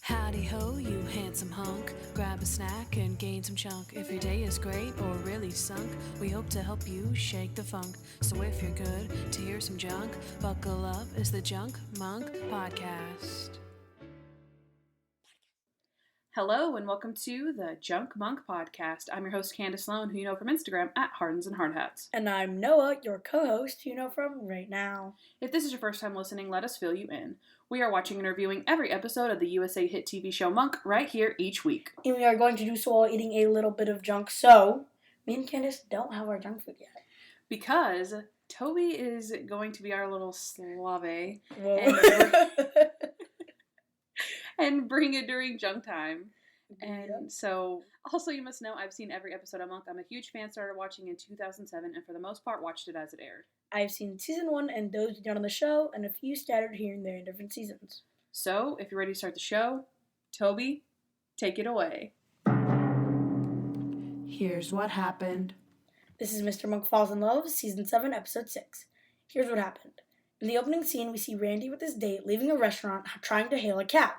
Howdy ho, you handsome hunk. Grab a snack and gain some chunk. If your day is great or really sunk, we hope to help you shake the funk. So if you're good to hear some junk, buckle up, it's the Junk Monk Podcast. Hello and welcome to the Junk Monk Podcast. I'm your host Kandyce Sloan, who you know from Instagram at Hardens and Hardhats. And I'm Noah, your co-host, who you know from Right Now. If this is your first time listening, let us fill you in. We are watching and reviewing every episode of the USA hit TV show Monk right here each week. And we are going to do so while eating a little bit of junk, so me and Kandyce don't have our junk food yet. Because Toby is going to be our little slave and bring it during junk time. And so, also you must know, I've seen every episode of Monk. I'm a huge fan, started watching in 2007, and for the most part watched it as it aired. I've seen season 1 and those done on the show, and a few scattered here and there in different seasons. So, if you're ready to start the show, Toby, take it away. Here's what happened. This is Mr. Monk Falls in Love, season 7, episode 6. Here's what happened. In the opening scene, we see Randy with his date leaving a restaurant trying to hail a cab.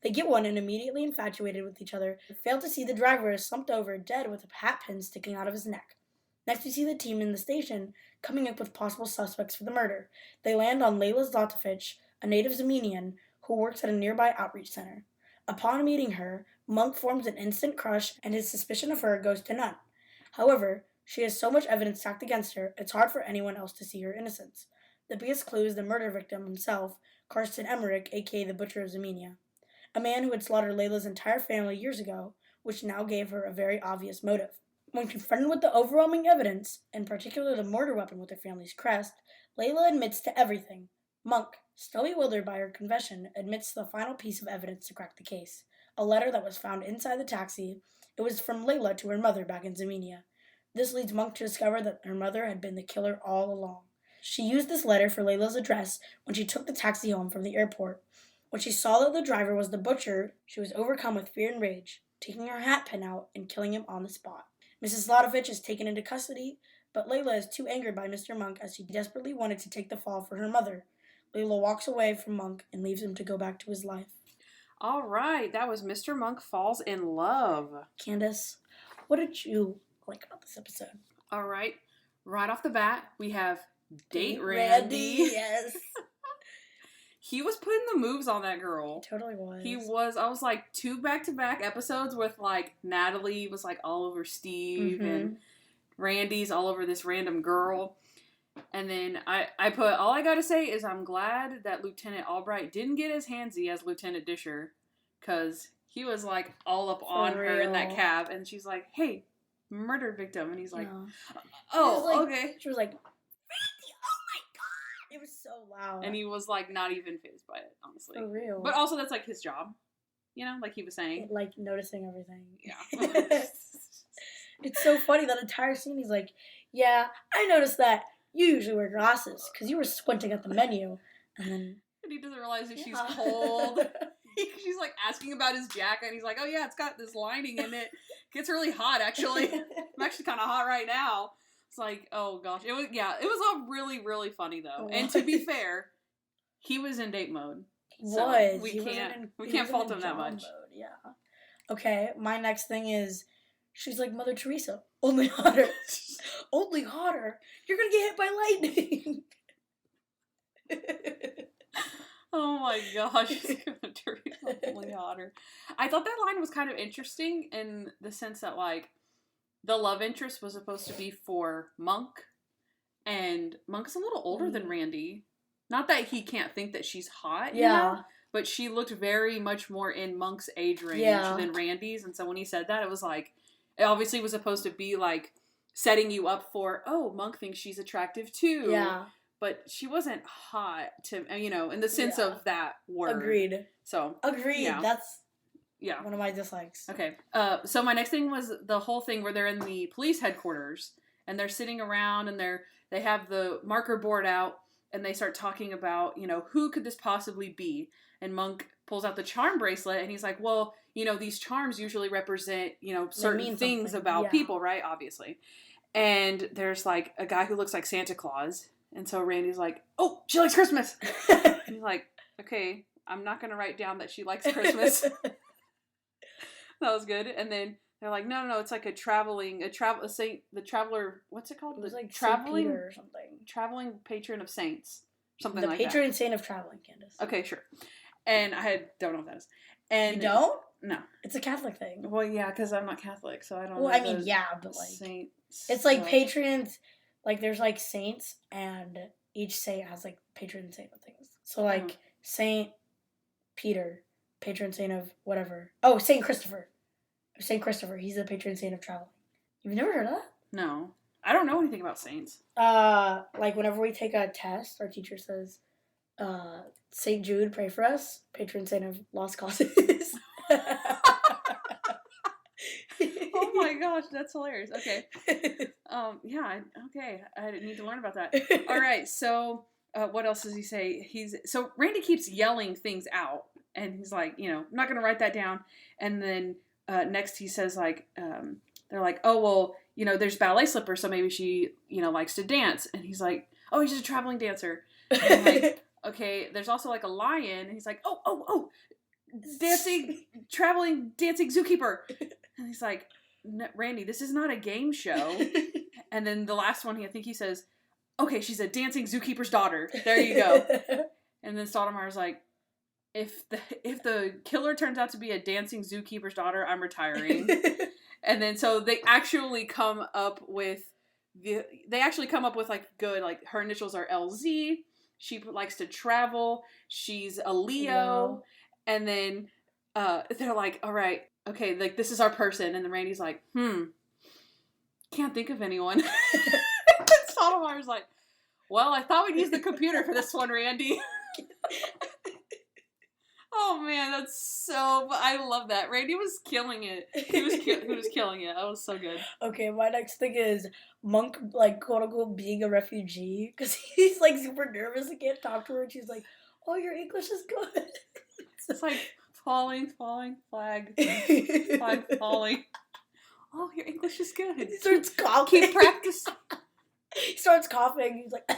They get one and immediately infatuated with each other, but fail to see the driver is slumped over dead with a hat pin sticking out of his neck. Next we see the team in the station coming up with possible suspects for the murder. They land on Layla Zlatovich, a native Zemenian who works at a nearby outreach center. Upon meeting her, Monk forms an instant crush and his suspicion of her goes to none. However, she has so much evidence stacked against her, it's hard for anyone else to see her innocence. The biggest clue is the murder victim himself, Karsten Emmerich, aka the Butcher of Zemenia. A man who had slaughtered Layla's entire family years ago, which now gave her a very obvious motive. When confronted with the overwhelming evidence, in particular the murder weapon with her family's crest, Layla admits to everything. Monk, still bewildered by her confession, admits to the final piece of evidence to crack the case. A letter that was found inside the taxi. It was from Layla to her mother back in Zemenia. This leads Monk to discover that her mother had been the killer all along. She used this letter for Layla's address when she took the taxi home from the airport. When she saw that the driver was the butcher, she was overcome with fear and rage, taking her hat pin out and killing him on the spot. Mrs. Zlatovich is taken into custody, but Layla is too angered by Mr. Monk as she desperately wanted to take the fall for her mother. Layla walks away from Monk and leaves him to go back to his life. All right, that was Mr. Monk Falls in Love. Candace, what did you like about this episode? All right off the bat, we have Date Randy. Yes. He was putting the moves on that girl. He totally was. He was. I was like 2 back-to-back episodes with like Natalie was like all over Steve and Randy's all over this random girl. And then I put, all I gotta say is I'm glad that Lieutenant Albright didn't get as handsy as Lieutenant Disher. Because he was like all up on her in that cab. And she's like, hey, murder victim. And he's like, okay. She was like, it was so loud. And he was, like, not even fazed by it, honestly. For real. But also, that's, like, his job. You know, like he was saying. Like, noticing everything. Yeah. It's so funny, that entire scene, he's like, yeah, I noticed that you usually wear glasses, because you were squinting at the menu. And he doesn't realize that she's cold. She's, like, asking about his jacket, and he's like, oh, yeah, it's got this lining in it. It gets really hot, actually. I'm actually kind of hot right now. It's like, oh gosh, it was all really, really funny though. And to be fair, he was in date mode. So we can't fault him that much. Mode, yeah. Okay, my next thing is, she's like Mother Teresa, only hotter. Only hotter. You're gonna get hit by lightning. Oh my gosh, Teresa, only hotter. I thought that line was kind of interesting in the sense that like, the love interest was supposed to be for Monk, and Monk's a little older than Randy. Not that he can't think that she's hot, you know? But she looked very much more in Monk's age range than Randy's, and so when he said that, it was like, it obviously was supposed to be like, setting you up for, oh, Monk thinks she's attractive too. Yeah. But she wasn't hot to, you know, in the sense of that word. Agreed. So. Agreed, yeah. That's... Yeah. One of my dislikes. Okay. So my next thing was the whole thing where they're in the police headquarters and they're sitting around and they have the marker board out and they start talking about, you know, who could this possibly be? And Monk pulls out the charm bracelet and he's like, well, you know, these charms usually represent, you know, certain things about people, right? Obviously. And there's like a guy who looks like Santa Claus. And so Randy's like, oh, she likes Christmas. And he's like, okay, I'm not going to write down that she likes Christmas. That was good. And then they're like, no, it's like a saint, the traveler. What's it called? It was The like traveling Saint Peter or something. traveling patron of saints, something The like patron saint of traveling, Candace. that. Okay, sure. And don't know what that is. And You don't? No. It's a Catholic thing. Well, yeah, because I'm not Catholic, so I don't. Well, know I mean, yeah, but like saints. it's like patrons. Like there's like saints, and each saint has like patron saint of things. So like Saint Peter, patron saint of whatever. Oh, Saint Christopher. Saint Christopher. He's the patron saint of traveling. You've never heard of that? No, I don't know anything about saints. Like whenever we take a test, our teacher says, Saint Jude, pray for us, patron saint of lost causes. Oh my gosh, that's hilarious. Okay. Yeah, okay. I need to learn about that. All right, so what else does he say? So Randy keeps yelling things out, and he's like, I'm not going to write that down. And then next he says, like, they're like, oh, well, there's ballet slippers, so maybe she, likes to dance. And he's like, oh, he's just a traveling dancer. And I'm like, okay, there's also like a lion. And he's like, oh, traveling dancing zookeeper. And he's like, Randy, this is not a game show. And then the last one, I think he says, okay, she's a dancing zookeeper's daughter. There you go. And then Stottlemeyer's like, if the killer turns out to be a dancing zookeeper's daughter, I'm retiring. And then so they actually come up with like good, like her initials are LZ. She likes to travel. She's a Leo. And then they're like, all right, okay, like this is our person. And then Randy's like, can't think of anyone. And Stottlemeyer's like, well, I thought we'd use the computer for this one, Randy. Oh man, I love that. Randy was killing it. He was killing it. That was so good. Okay, my next thing is Monk, like, quote unquote, being a refugee, because he's like super nervous and can't talk to her, and she's like, oh, your English is good. It's like falling, flag falling. Oh, your English is good. He starts coughing. Keep practicing. He starts coughing. He's like,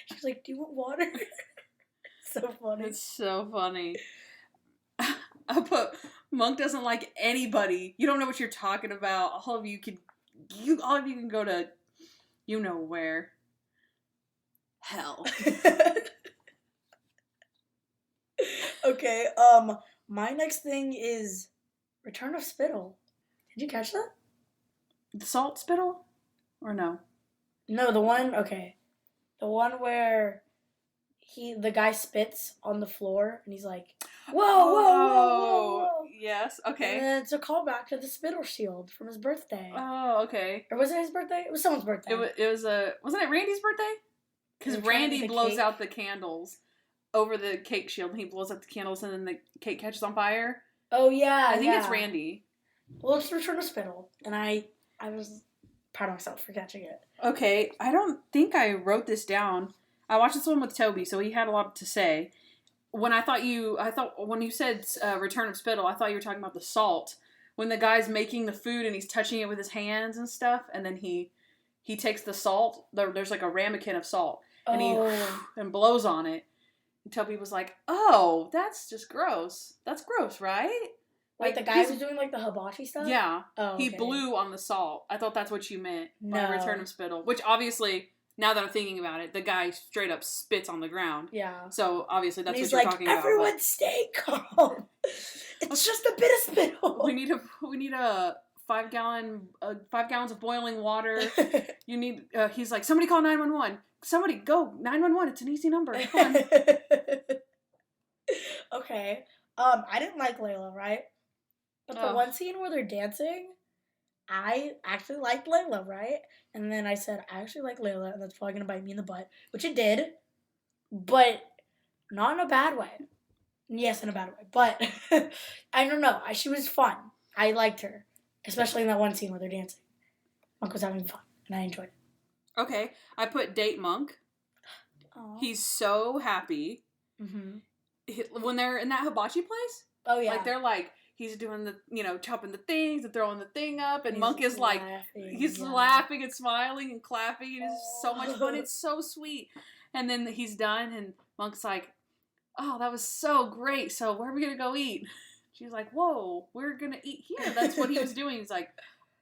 she's like, do you want water? So funny. It's so funny. I put Monk doesn't like anybody. You don't know what you're talking about. All of you can go to you know where. Hell. Okay, my next thing is Return of Spittle. Did you catch that? The salt spittle? Or no? No, the one where the guy spits on the floor and he's like, whoa. Yes, okay. And then it's a callback to the spittle shield from his birthday. Oh, okay. Or was it his birthday? It was someone's birthday. Wasn't it Randy's birthday? Because Randy blows out the candles over the cake shield, and he blows out the candles, and then the cake catches on fire. Oh yeah, I think it's Randy. Well, it's Return of Spittle, and I was proud of myself for catching it. Okay, I don't think I wrote this down. I watched this one with Toby, so he had a lot to say. When when you said Return of Spittle, I thought you were talking about the salt. When the guy's making the food and he's touching it with his hands and stuff, and then he takes the salt. There's like a ramekin of salt, and he blows on it. And Toby was like, "Oh, that's just gross. That's gross, right?" Like the guy was doing like the hibachi stuff? Yeah. Oh, okay. He blew on the salt. I thought that's what you meant by No. Return of Spittle. Which obviously, now that I'm thinking about it, the guy straight up spits on the ground. Yeah. So obviously that's what you're like, talking about. Everyone stay calm. It's just a bit of spittle. We need a 5 gallons of boiling water. You need he's like, somebody call 911. Somebody go 911. It's an easy number. Come on. Okay. I didn't like Layla, right? But the one scene where they're dancing, I actually liked Layla, right? And then I said, I actually like Layla, and that's probably going to bite me in the butt. Which it did. But not in a bad way. Yes, in a bad way. But I don't know. She was fun. I liked her. Especially in that one scene where they're dancing. Monk was having fun. And I enjoyed it. Okay. I put date Monk. Aww. He's so happy. Mm-hmm. When they're in that hibachi place. Oh, yeah. Like, they're like, he's doing the, chopping the things and throwing the thing up. And Monk is like, he's laughing and smiling and clapping. And it's so much fun. It's so sweet. And then he's done. And Monk's like, oh, that was so great. So where are we going to go eat? She's like, whoa, we're going to eat here. That's what he was doing. He's like,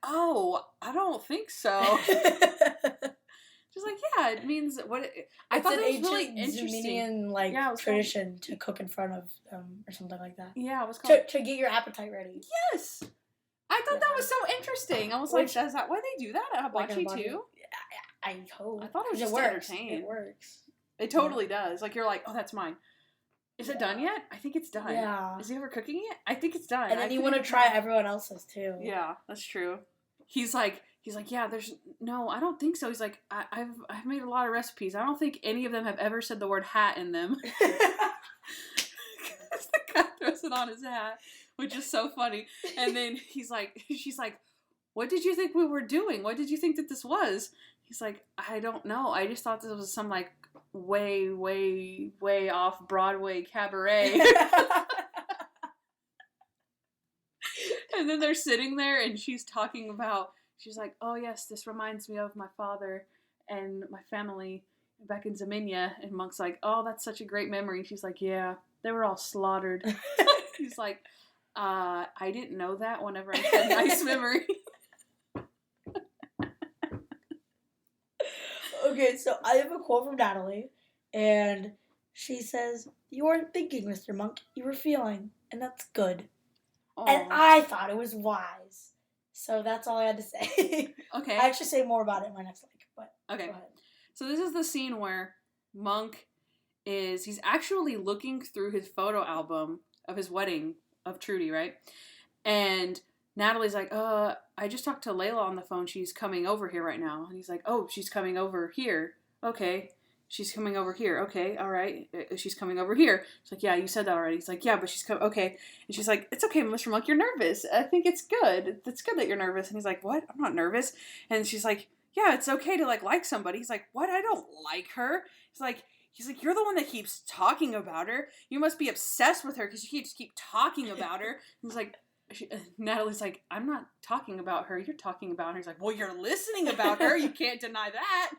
oh, I don't think so. She's like, yeah, it means what. I thought that was really interesting. Zuminian, tradition to cook in front of them or something like that. Yeah, it was called. To get your appetite ready. Yes! I thought that was so interesting. I was like, is that why they do that at hibachi too? I hope. I thought it was just entertaining. It works. It totally does. Like, you're like, oh, that's mine. Is it done yet? I think it's done. Yeah. Is he ever cooking it? I think it's done. And then you want to try everyone else's too. Yeah, that's true. He's like, yeah, no, I don't think so. He's like, I've made a lot of recipes. I don't think any of them have ever said the word hat in them. Because the guy throws it on his hat, which is so funny. And then she's like, what did you think we were doing? What did you think that this was? He's like, I don't know. I just thought this was some like way, way, way off Broadway cabaret. And then they're sitting there and she's like, oh yes, this reminds me of my father and my family back in Zaminia. And Monk's like, oh, that's such a great memory. And she's like, yeah, they were all slaughtered. He's like, I didn't know that whenever I said nice memory. Okay, so I have a quote from Natalie, and she says, "You weren't thinking, Mr. Monk, you were feeling, and that's good." Aww. And I thought it was wise. So that's all I had to say. Okay. I actually say more about it in my next link, but okay. Go ahead. So this is the scene where Monk he's actually looking through his photo album of his wedding of Trudy, right? And Natalie's like, I just talked to Layla on the phone. She's coming over here right now. And he's like, oh, she's coming over here. Okay. She's coming over here. Okay. All right. She's coming over here. She's like, yeah, you said that already. He's like, yeah, but she's coming. Okay. And she's like, it's okay, Mr. Monk. You're nervous. I think it's good. It's good that you're nervous. And he's like, what? I'm not nervous. And she's like, yeah, it's okay to like somebody. He's like, what? I don't like her. He's like, you're the one that keeps talking about her. You must be obsessed with her because you just keep talking about her. And he's like, Natalie's like, I'm not talking about her. You're talking about her. He's like, well, you're listening about her. You can't deny that.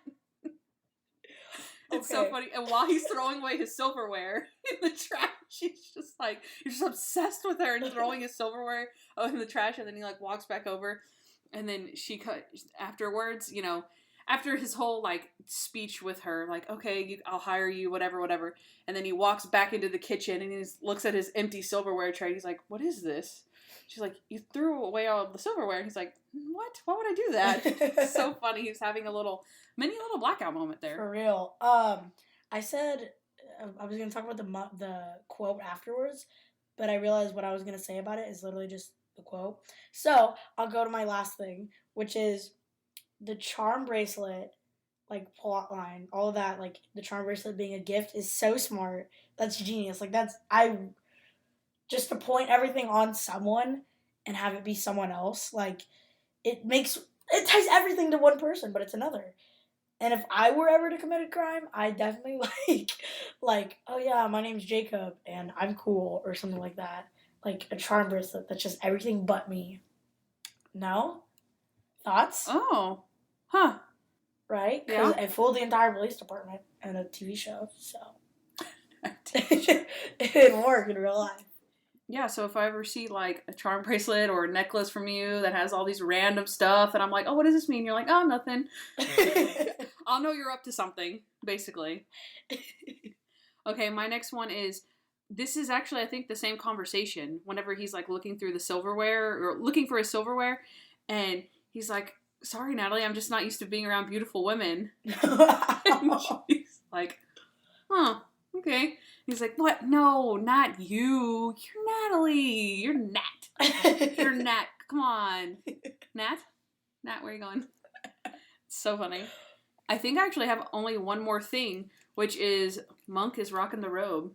It's so funny. And while he's throwing away his silverware in the trash, he's just like, you're just obsessed with her and throwing his silverware in the trash. And then he like walks back over. And then afterwards, after his whole like speech with her, like, okay, I'll hire you, whatever. And then he walks back into the kitchen and he looks at his empty silverware tray. He's like, what is this? She's like, you threw away all of the silverware. And he's like, what? Why would I do that? It's so funny. He's having a mini little blackout moment there. For real. I said I was going to talk about the quote afterwards, but I realized what I was going to say about it is literally just the quote. So I'll go to my last thing, which is the charm bracelet, like plot line, all of that, like the charm bracelet being a gift is so smart. That's genius. Like just to point everything on someone and have it be someone else, like it ties everything to one person, but it's another. And if I were ever to commit a crime, I definitely like, oh yeah, my name's Jacob and I'm cool or something like that. Like a charm bracelet that's just everything but me. No? Thoughts? Oh. Huh. Right? Because I fooled the entire police department in a TV show, so. It didn't work in real life. Yeah, so if I ever see, like, a charm bracelet or a necklace from you that has all these random stuff, and I'm like, oh, what does this mean? You're like, oh, nothing. I'll know you're up to something, basically. Okay, my next one is, this is actually, I think, the same conversation. Whenever he's, like, looking through the silverware, or looking for his silverware, and he's like, sorry, Natalie, I'm just not used to being around beautiful women. And she's like, huh, okay. He's like, what? No, not you. You're Natalie. You're Nat. You're Nat. Come on. Nat? Nat, where are you going? It's so funny. I think I actually have only one more thing, which is Monk is rocking the robe.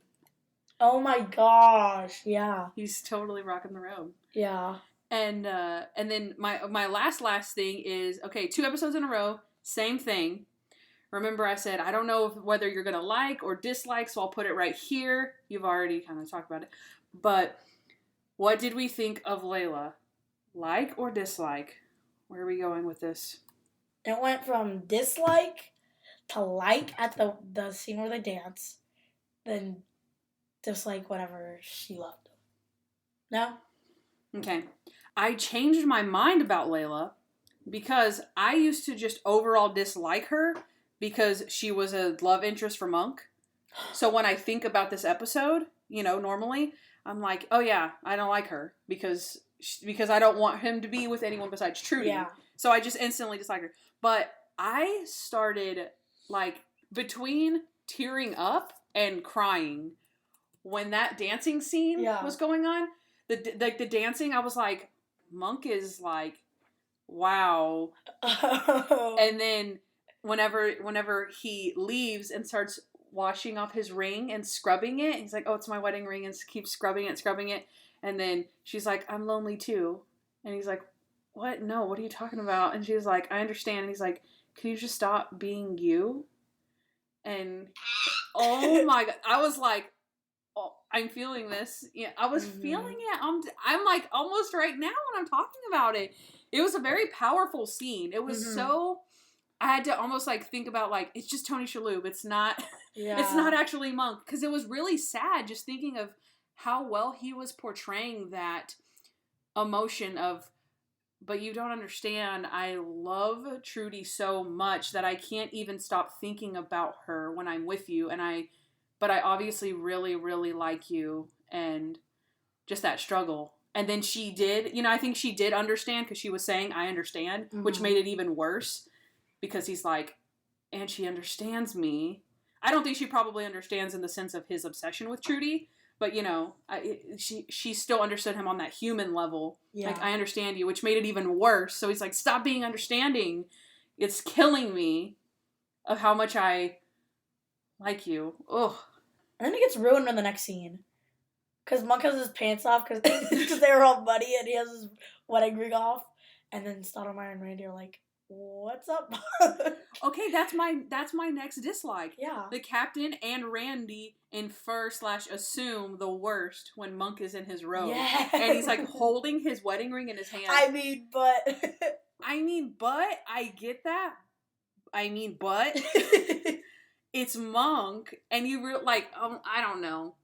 Oh my gosh, yeah. He's totally rocking the robe. Yeah. And then my last thing is, okay, 2 episodes in a row, same thing. Remember I said, I don't know whether you're going to like or dislike, so I'll put it right here. You've already kind of talked about it. But what did we think of Layla? Like or dislike? Where are we going with this? It went from dislike to like at the scene where they dance, then dislike whenever she left. No? Okay. I changed my mind about Layla because I used to just overall dislike her because she was a love interest for Monk. So when I think about this episode, normally, I'm like, oh yeah, I don't like her because I don't want him to be with anyone besides Trudy. Yeah. So I just instantly dislike her. But I started, like, between tearing up and crying when that dancing scene was going on. The dancing, I was like, Monk is like, wow. Oh. And then whenever he leaves and starts washing off his ring and scrubbing it, he's like, oh, it's my wedding ring, and keeps scrubbing it. And then she's like, I'm lonely too. And he's like, what? No, what are you talking about? And she's like, I understand. And he's like, can you just stop being you? And oh my God, I was like, oh, I'm feeling this. Yeah, I was feeling it. I'm like almost right now when I'm talking about it. It was a very powerful scene. It was so, I had to almost like think about like, it's just Tony Shalhoub. It's not, it's not actually Monk. Because it was really sad just thinking of how well he was portraying that emotion of, but you don't understand, I love Trudy so much that I can't even stop thinking about her when I'm with you. But I obviously really, really like you, and just that struggle. And then she did, I think she did understand because she was saying, I understand, which made it even worse because he's like, and she understands me. I don't think she probably understands in the sense of his obsession with Trudy, but she still understood him on that human level. Yeah. Like, I understand you, which made it even worse. So he's like, stop being understanding. It's killing me of how much I like you. Ugh. And then it gets ruined in the next scene. Because Monk has his pants off because they were all muddy and he has his wedding ring off. And then Stottlemyre and Randy are like, what's up? Okay, that's my next dislike. Yeah. The captain and Randy infer/assume the worst when Monk is in his robe. Yeah. And he's like holding his wedding ring in his hand. I mean, but I get that. But it's Monk, and you I don't know.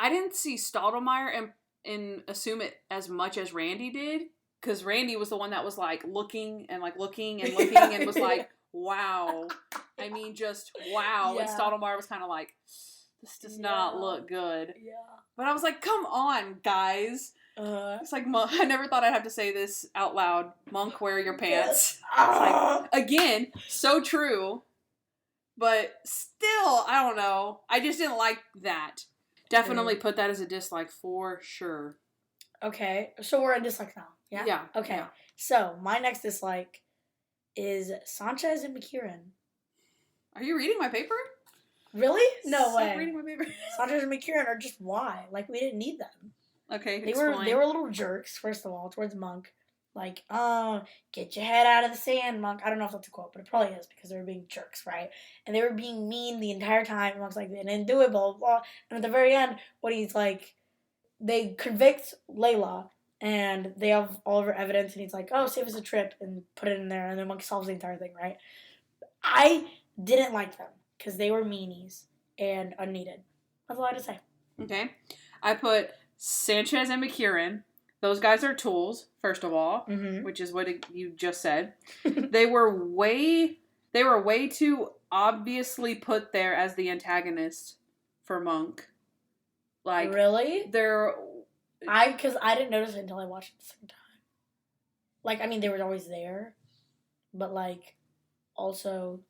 I didn't see Stottlemyre and assume it as much as Randy did, because Randy was the one that was like looking and was like, wow. I mean, just wow. Yeah. And Stottlemyre was kind of like, this does not look good. Yeah. But I was like, come on, guys. It's like, I never thought I'd have to say this out loud. Monk, wear your pants. It's like, again, so true. But still, I don't know. I just didn't like that. Definitely put that as a dislike for sure. Okay, so we're at dislike now. Yeah? Yeah. Okay, yeah. So my next dislike is Sanchez and McKieran. Are you reading my paper? Really? No way. Stop reading my paper. Sanchez and McKieran are just why? Like, we didn't need them. Okay, They were little jerks, first of all, towards Monk. Like, get your head out of the sand, Monk. I don't know if that's a quote, but it probably is because they were being jerks, right? And they were being mean the entire time. Monk's like, they didn't do it, blah, blah, blah. And at the very end, when he's like, they convict Layla, and they have all of her evidence, and he's like, oh, save us a trip, and put it in there, and then Monk solves the entire thing, right? I didn't like them because they were meanies and unneeded. That's all I had to say. Okay. I put Sanchez and McKieran. Those guys are tools, first of all, which is what you just said. They were way too obviously put there as the antagonist for Monk. Like, really? Because I didn't notice it until I watched it the second time. Like, I mean, they were always there, but like, also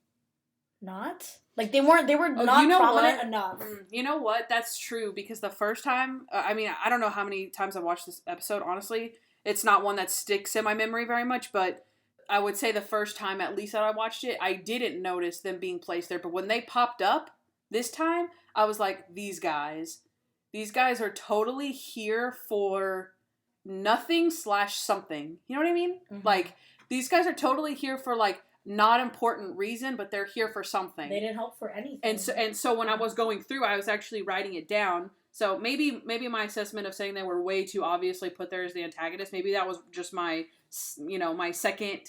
not. Like, they were not prominent enough. You know what? That's true, because the first time, I mean, I don't know how many times I watched this episode, honestly. It's not one that sticks in my memory very much, but I would say the first time, at least that I watched it, I didn't notice them being placed there. But when they popped up this time, I was like, these guys are totally here for nothing/something. You know what I mean? Mm-hmm. Like, these guys are totally here for, like, not important reason, but they're here for something. They didn't help for anything. And so when I was going through, I was actually writing it down. So maybe my assessment of saying they were way too obviously put there as the antagonist, maybe that was just my second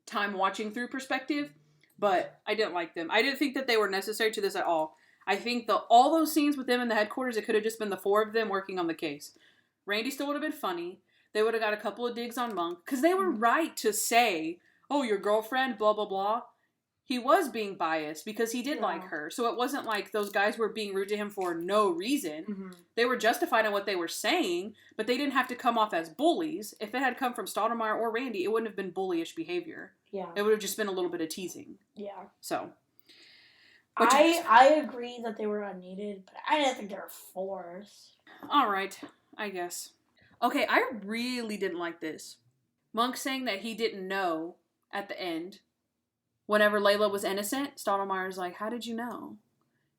time watching through perspective, but I didn't like them. I didn't think that they were necessary to this at all. I think all those scenes with them in the headquarters, it could have just been the four of them working on the case. Randy still would have been funny. They would have got a couple of digs on Monk. Because they were right to say, oh, your girlfriend, blah, blah, blah. He was being biased because he did like her. So it wasn't like those guys were being rude to him for no reason. Mm-hmm. They were justified in what they were saying, but they didn't have to come off as bullies. If it had come from Stottlemyre or Randy, it wouldn't have been bullyish behavior. Yeah. It would have just been a little bit of teasing. Yeah. So. I agree that they were unneeded, but I didn't think they were forced. All right, I guess. Okay, I really didn't like this. Monk saying that he didn't know at the end. Whenever Layla was innocent, Stottlemyre's like, how did you know?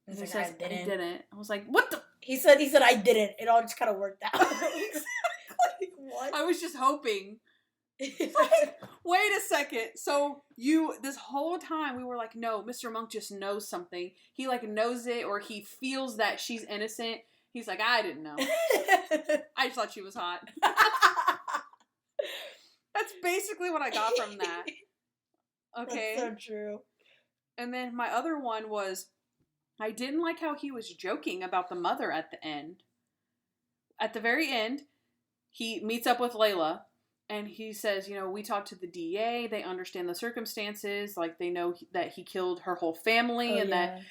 He's He like, says, I didn't. I was like, what the? He said, I didn't. It all just kind of worked out. Like, what? I was just hoping. Wait a second. So this whole time we were like, no, Mr. Monk just knows something. He like knows it or he feels that she's innocent. He's like, I didn't know. I just thought she was hot. That's basically what I got from that. Okay. That's so true. And then my other one was, I didn't like how he was joking about the mother at the end. At the very end, he meets up with Layla, and he says, we talked to the DA, they understand the circumstances, like they know that he killed her whole family, that,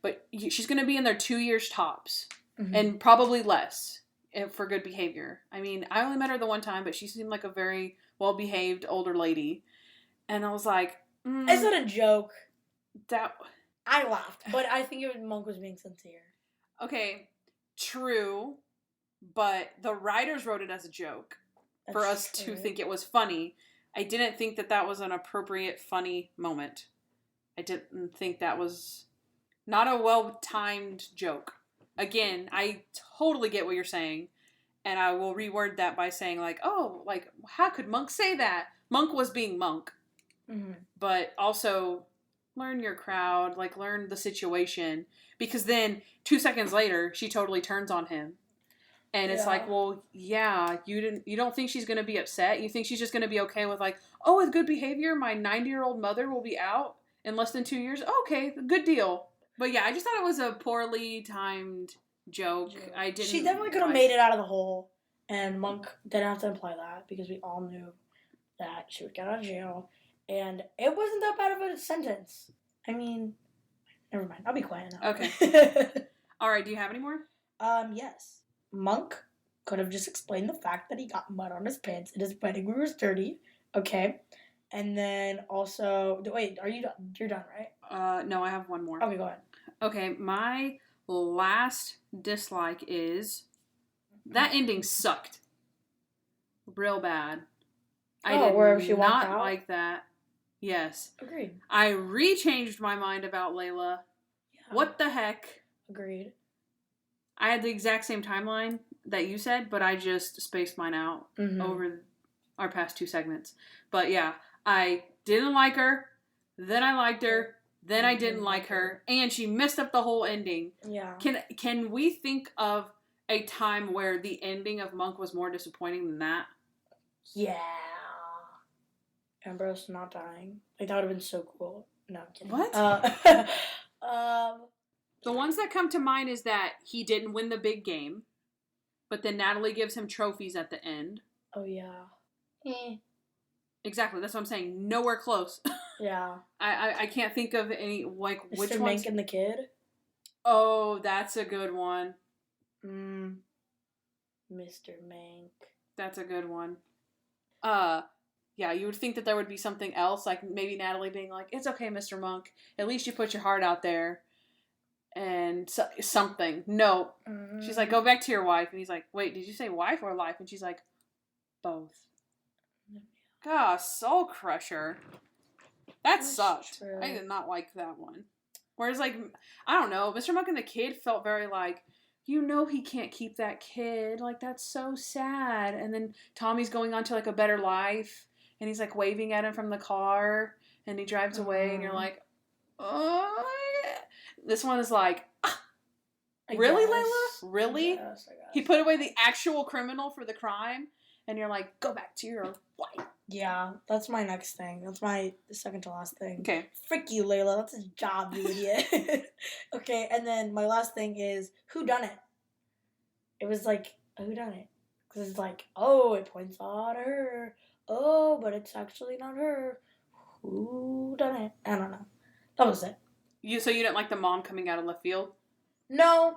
but she's going to be in there 2 years tops, and probably less for good behavior. I mean, I only met her the one time, but she seemed like a very well-behaved older lady. And I was like, Is it a joke? I laughed, but I think Monk was being sincere. Okay, true, but the writers wrote it as a joke for us to think it was funny. I didn't think that was an appropriate, funny moment. I didn't think that was not a well-timed joke. Again, I totally get what you're saying, and I will reword that by saying, how could Monk say that? Monk was being Monk. Mm-hmm. But also learn your crowd, learn the situation, because then 2 seconds later she totally turns on him, and it's you don't think she's gonna be upset? You think she's just gonna be okay with with good behavior, my 90-year-old mother will be out in less than 2 years? Okay, good deal. But yeah, I just thought it was a poorly timed joke. She definitely could have made it out of the hole, and Monk didn't have to imply that because we all knew that she would get out of jail. And it wasn't that bad of a sentence. I mean, never mind. I'll be quiet now. Okay. All right. Do you have any more? Yes. Monk could have just explained the fact that he got mud on his pants and his wedding ring was dirty. Okay. And then also, wait, are you done? You're done, right? No, I have one more. Okay, go ahead. Okay, my last dislike is that ending sucked. Real bad. I did not like that. Yes. Agreed. I rechanged my mind about Layla. Yeah. What the heck? Agreed. I had the exact same timeline that you said, but I just spaced mine out over our past 2 segments. But yeah, I didn't like her, then I liked her, then I didn't like her, and she messed up the whole ending. Yeah. Can we think of a time where the ending of Monk was more disappointing than that? Yeah. Ambrose not dying. That would have been so cool. No, I'm kidding. What? The ones that come to mind is that he didn't win the big game, but then Natalie gives him trophies at the end. Oh, yeah. Exactly. That's what I'm saying. Nowhere close. Yeah. I can't think of any, which ones. Mr. Mank and the kid? Oh, that's a good one. Mr. Mank. That's a good one. Yeah, you would think that there would be something else, maybe Natalie being like, it's okay, Mr. Monk. At least you put your heart out there. And something. No. She's like, go back to your wife. And he's like, wait, did you say wife or life? And she's like, both. Gosh, Soul Crusher. That sucked. True. I did not like that one. Whereas, I don't know, Mr. Monk and the kid felt very he can't keep that kid. That's so sad. And then Tommy's going on to, a better life. And he's, waving at him from the car. And he drives away. And you're like, oh. This one is really, Layla? Really? Guess. He put away the actual criminal for the crime. And you're like, go back to your wife. Yeah, that's my next thing. That's my second to last thing. Okay. Frick you, Layla. That's his job, you idiot. Okay, and then my last thing is whodunit. It was a whodunit. Because it's like, oh, it points out at her. Oh, but it's actually not her. Who done it? I don't know. That was it. So you didn't like the mom coming out of left field? No,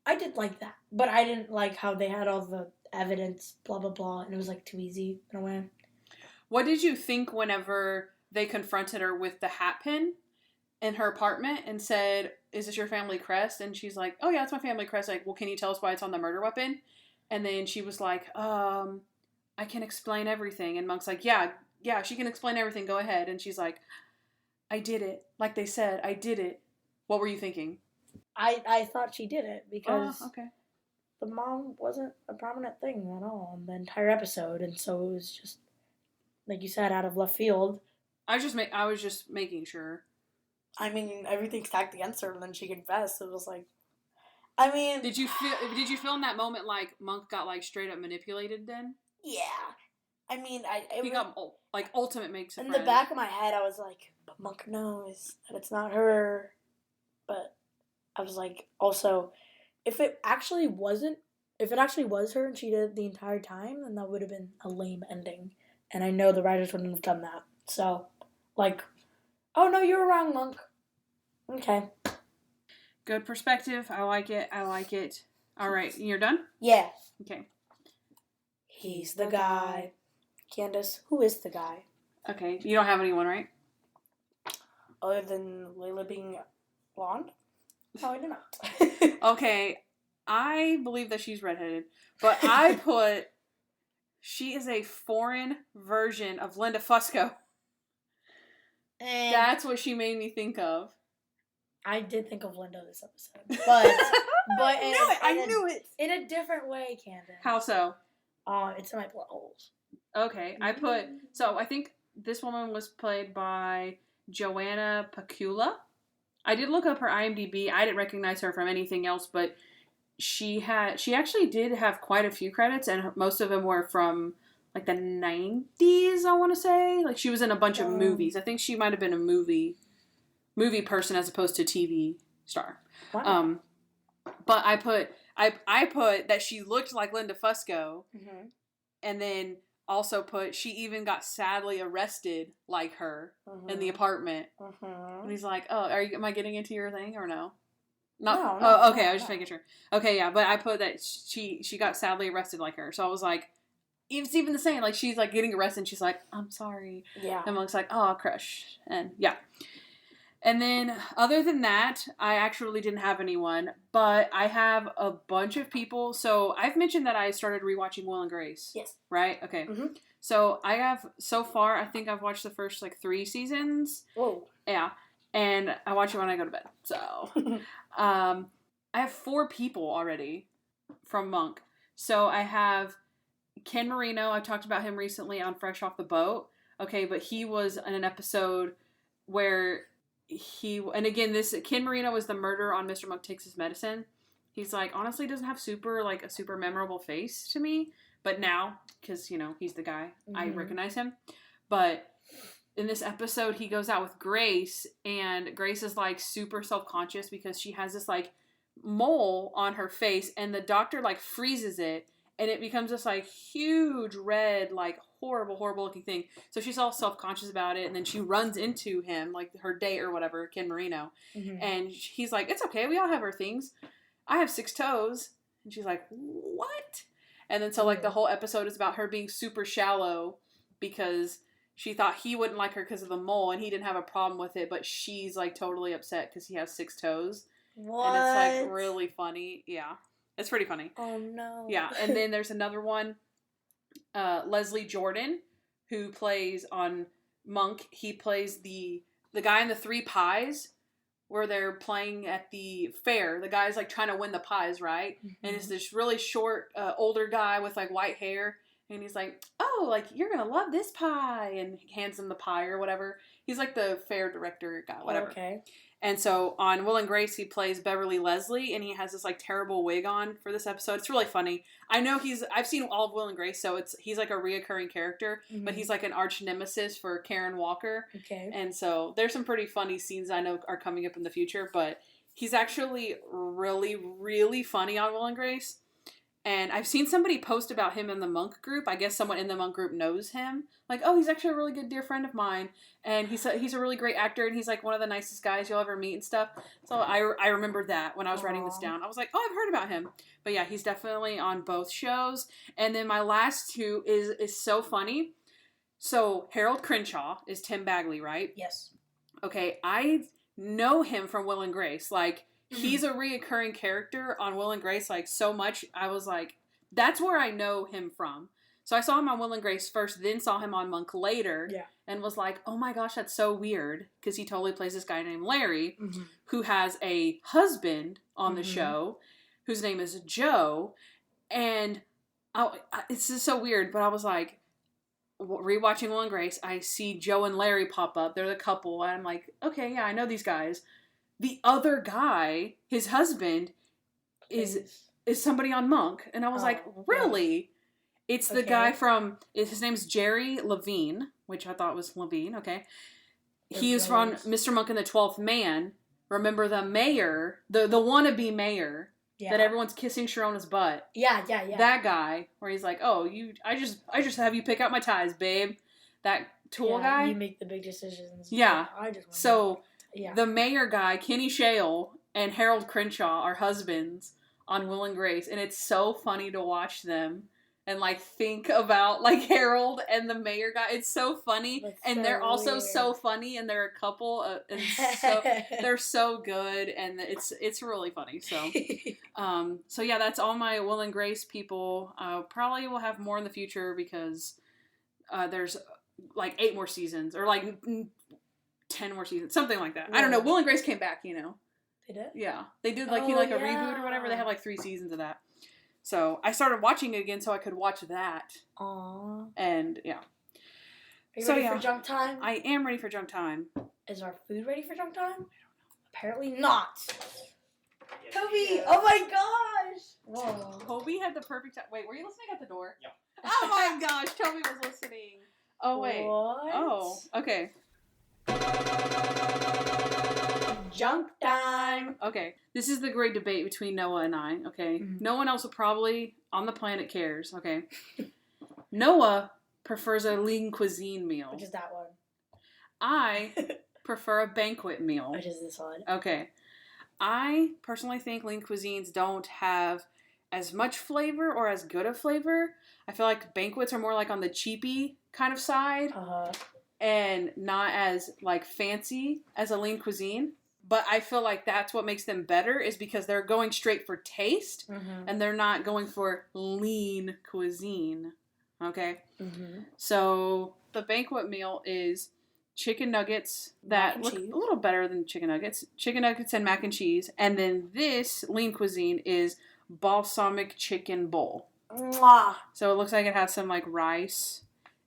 I did like that. But I didn't like how they had all the evidence, blah, blah, blah. And it was like too easy in a way. What did you think whenever they confronted her with the hat pin in her apartment and said, "Is this your family crest?" And she's like, "Oh yeah, it's my family crest." Like, well, can you tell us why it's on the murder weapon? And then she was like, I can explain everything. And Monk's like, yeah, she can explain everything. Go ahead. And she's like, I did it. Like they said, I did it. What were you thinking? I thought she did it because okay. the mom wasn't a prominent thing at all in the entire episode. And so it was just, like you said, out of left field. I was just making sure. I mean, everything stacked against her, and then she confessed. It was like, I mean, did you feel in that moment like Monk got like straight up manipulated? Then yeah, I mean, he got like ultimate makes a in friend. the back of my head. I was like, but Monk knows that it's not her. But I was like, also, if it actually was her and she did it the entire time, then that would have been a lame ending. And I know the writers wouldn't have done that. So, like, oh no, you were wrong, Monk. Okay. Good perspective. I like it. All right, you're done? Yeah. Okay. He's the guy. Kandyce, who is the guy? Okay, you don't have anyone, right? Other than Layla being blonde? No, I do not. Okay, I believe that she's redheaded, but I put she is a foreign version of Linda Fusco. That's what she made me think of. I did think of Linda this episode, but I knew it in a different way, Kandyce. How so? It's in my plot holes. Okay, I think this woman was played by Joanna Pacula. I did look up her IMDb. I didn't recognize her from anything else, but she actually did have quite a few credits, and most of them were from like the 90s, I want to say. Like she was in a bunch of movies. I think she might have been a movie person as opposed to TV star. Wow. But I put that she looked like Linda Fusco, and then also put she even got sadly arrested like her in the apartment. And he's like, "Oh, am I getting into your thing or no?" No. Oh, okay. I was just making sure. Okay, yeah, but I put that she got sadly arrested like her, so I was like, it's even the same. Like she's like getting arrested, and she's like, "I'm sorry." Yeah. And Monk's like, "Oh, crush," and yeah. And then, other than that, I actually didn't have anyone, but I have a bunch of people. So, I've mentioned that I started rewatching Will and Grace. Yes. Right? Okay. Mm-hmm. So, so far, I think I've watched the first, 3 seasons. Whoa. Yeah. And I watch it when I go to bed. So, I have 4 people already from Monk. So, I have Ken Marino. I talked about him recently on Fresh Off the Boat. Okay, but he was in an episode where... and again, this Ken Marino was the murderer on Mr. Monk Takes His Medicine. He's like, honestly doesn't have a super memorable face to me, but now, because, he's the guy, I recognize him. But in this episode, he goes out with Grace, and Grace is, super self-conscious because she has this, mole on her face, and the doctor, freezes it, and it becomes this, huge red, horrible looking thing. So she's all self-conscious about it, and then she runs into him, her date or whatever, Ken Marino. And he's like, it's okay, we all have our things. I have 6 toes. And she's like, what? And then so, the whole episode is about her being super shallow because she thought he wouldn't like her because of the mole, and he didn't have a problem with it, but she's, totally upset because he has 6 toes. What? And it's, really funny. Yeah. It's pretty funny. Oh, no. Yeah, and then there's another one, Leslie Jordan, who plays on Monk. He plays the guy in the 3 Pies, where they're playing at the fair. The guy's, trying to win the pies, right? And it's this really short, older guy with, white hair. And he's like, oh, you're going to love this pie. And he hands him the pie or whatever. He's, the fair director guy, whatever. Okay. And so on Will and Grace, he plays Beverly Leslie, and he has this terrible wig on for this episode. It's really funny. I know I've seen all of Will and Grace, so he's a reoccurring character, but he's an arch nemesis for Karen Walker. Okay. And so there's some pretty funny scenes I know are coming up in the future, but he's actually really, really funny on Will and Grace. And I've seen somebody post about him in the monk group. I guess someone in the monk group knows him. Like, oh, he's actually a really good dear friend of mine. And he's a really great actor. And he's like one of the nicest guys you'll ever meet and stuff. So I remembered that when I was writing this down. I was like, oh, I've heard about him. But yeah, he's definitely on both shows. And then my last two is so funny. So Harold Crenshaw is Tim Bagley, right? Yes. Okay, I know him from Will and Grace. Like, he's a reoccurring character on Will and Grace, like, so much. I was like, that's where I know him from. So I saw him on Will and Grace first, then saw him on Monk later, and was like, oh my gosh, that's so weird. Because he totally plays this guy named Larry, who has a husband on the show, whose name is Joe. And it's just so weird, but I was like, rewatching Will and Grace, I see Joe and Larry pop up. They're the couple, and I'm like, okay, yeah, I know these guys. The other guy, his husband, is somebody on Monk. And I was like, really? Yeah. It's the guy from, his name's Jerry Levine, which I thought was Levine, okay. He is from Mr. Monk and the 12th Man. Remember the mayor, the wannabe mayor, that everyone's kissing Sharona's butt. Yeah. That guy, where he's like, oh, I just have you pick out my ties, babe. That tool guy. You make the big decisions. Yeah. I just the mayor guy, Kenny Shale, and Harold Crenshaw are husbands on Will and Grace, and it's so funny to watch them and, like, think about, like, Harold and the mayor guy. It's so funny, That's and so they're also weird. so funny, and they're a couple, and so they're so good, and it's really funny. So yeah, that's all my Will and Grace people. Probably will have more in the future because there's like 8 more seasons, or like 10 more seasons, something like that. I don't know. Will and Grace came back, you know. They did? Yeah. They did like a reboot or whatever. They had like 3 seasons of that. So I started watching it again so I could watch that. Aww. And yeah. Are you ready for junk time? I am ready for junk time. Is our food ready for junk time? Apparently not. Yes, Toby! Oh my gosh! Whoa. Toby had the perfect time. Wait, were you listening at the door? Yeah. Oh my gosh, Toby was listening. Oh wait. What? Oh, okay. Junk time. Okay, this is the great debate between Noah and I, okay? No one else probably on the planet cares, okay? Noah prefers a lean cuisine meal. Which is that one? I prefer a banquet meal. Which is this one? Okay. I personally think lean cuisines don't have as much flavor or as good a flavor. I feel like banquets are more like on the cheapy kind of side. And not as, like, fancy as a lean cuisine. But I feel like that's what makes them better, is because they're going straight for taste, and they're not going for lean cuisine. Okay? So, the banquet meal is chicken nuggets that look a little better than chicken nuggets. Chicken nuggets and mac and cheese. And then this lean cuisine is balsamic chicken bowl. Mwah. So, it looks like it has some, like, rice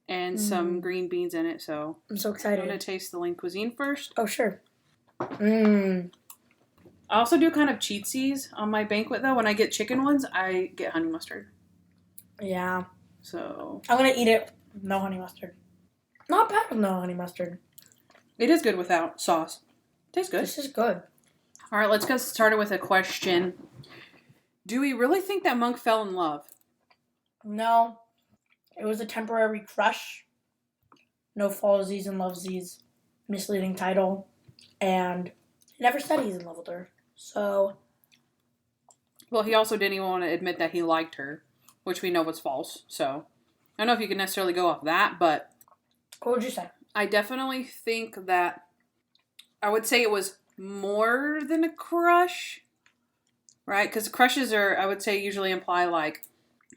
and some green beans in it, so I'm so excited. I'm going to taste the lean cuisine first. Oh, sure. I also do kind of cheatsies on my banquet, though. When I get chicken ones, I get honey mustard. Yeah. So I'm going to eat it with no honey mustard. Not bad with no honey mustard. It is good without sauce. Tastes good. This is good. All right, let's get started with a question. Do we really think that Monk fell in love? No. It was a temporary crush. No fallsies and lovesies. Misleading title. And he never said he's in love with her. So. Well, he also didn't even want to admit that he liked her, which we know was false. So, I don't know if you can necessarily go off that, but. What would you say? I definitely think that. I would say it was more than a crush. Right? Because crushes are, I would say, usually imply, like,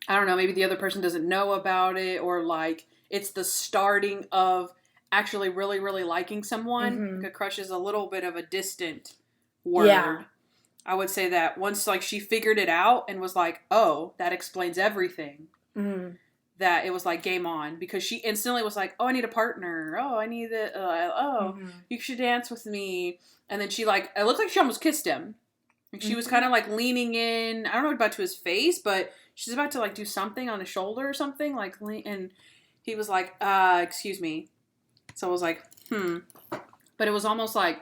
I don't know, maybe the other person doesn't know about it, or, like, it's the starting of actually really, really liking someone. Like, a crush is a little bit of a distant word. Yeah. I would say that once, like, she figured it out and was like, oh, that explains everything, that it was, like, game on. Because she instantly was like, oh, I need a partner. Oh, I need you should dance with me. And then she, like, it looked like she almost kissed him. Like, she was kind of, like, leaning in, I don't know about to his face, but she's about to, like, do something on his shoulder or something, like, and he was like, excuse me. So I was like, But it was almost like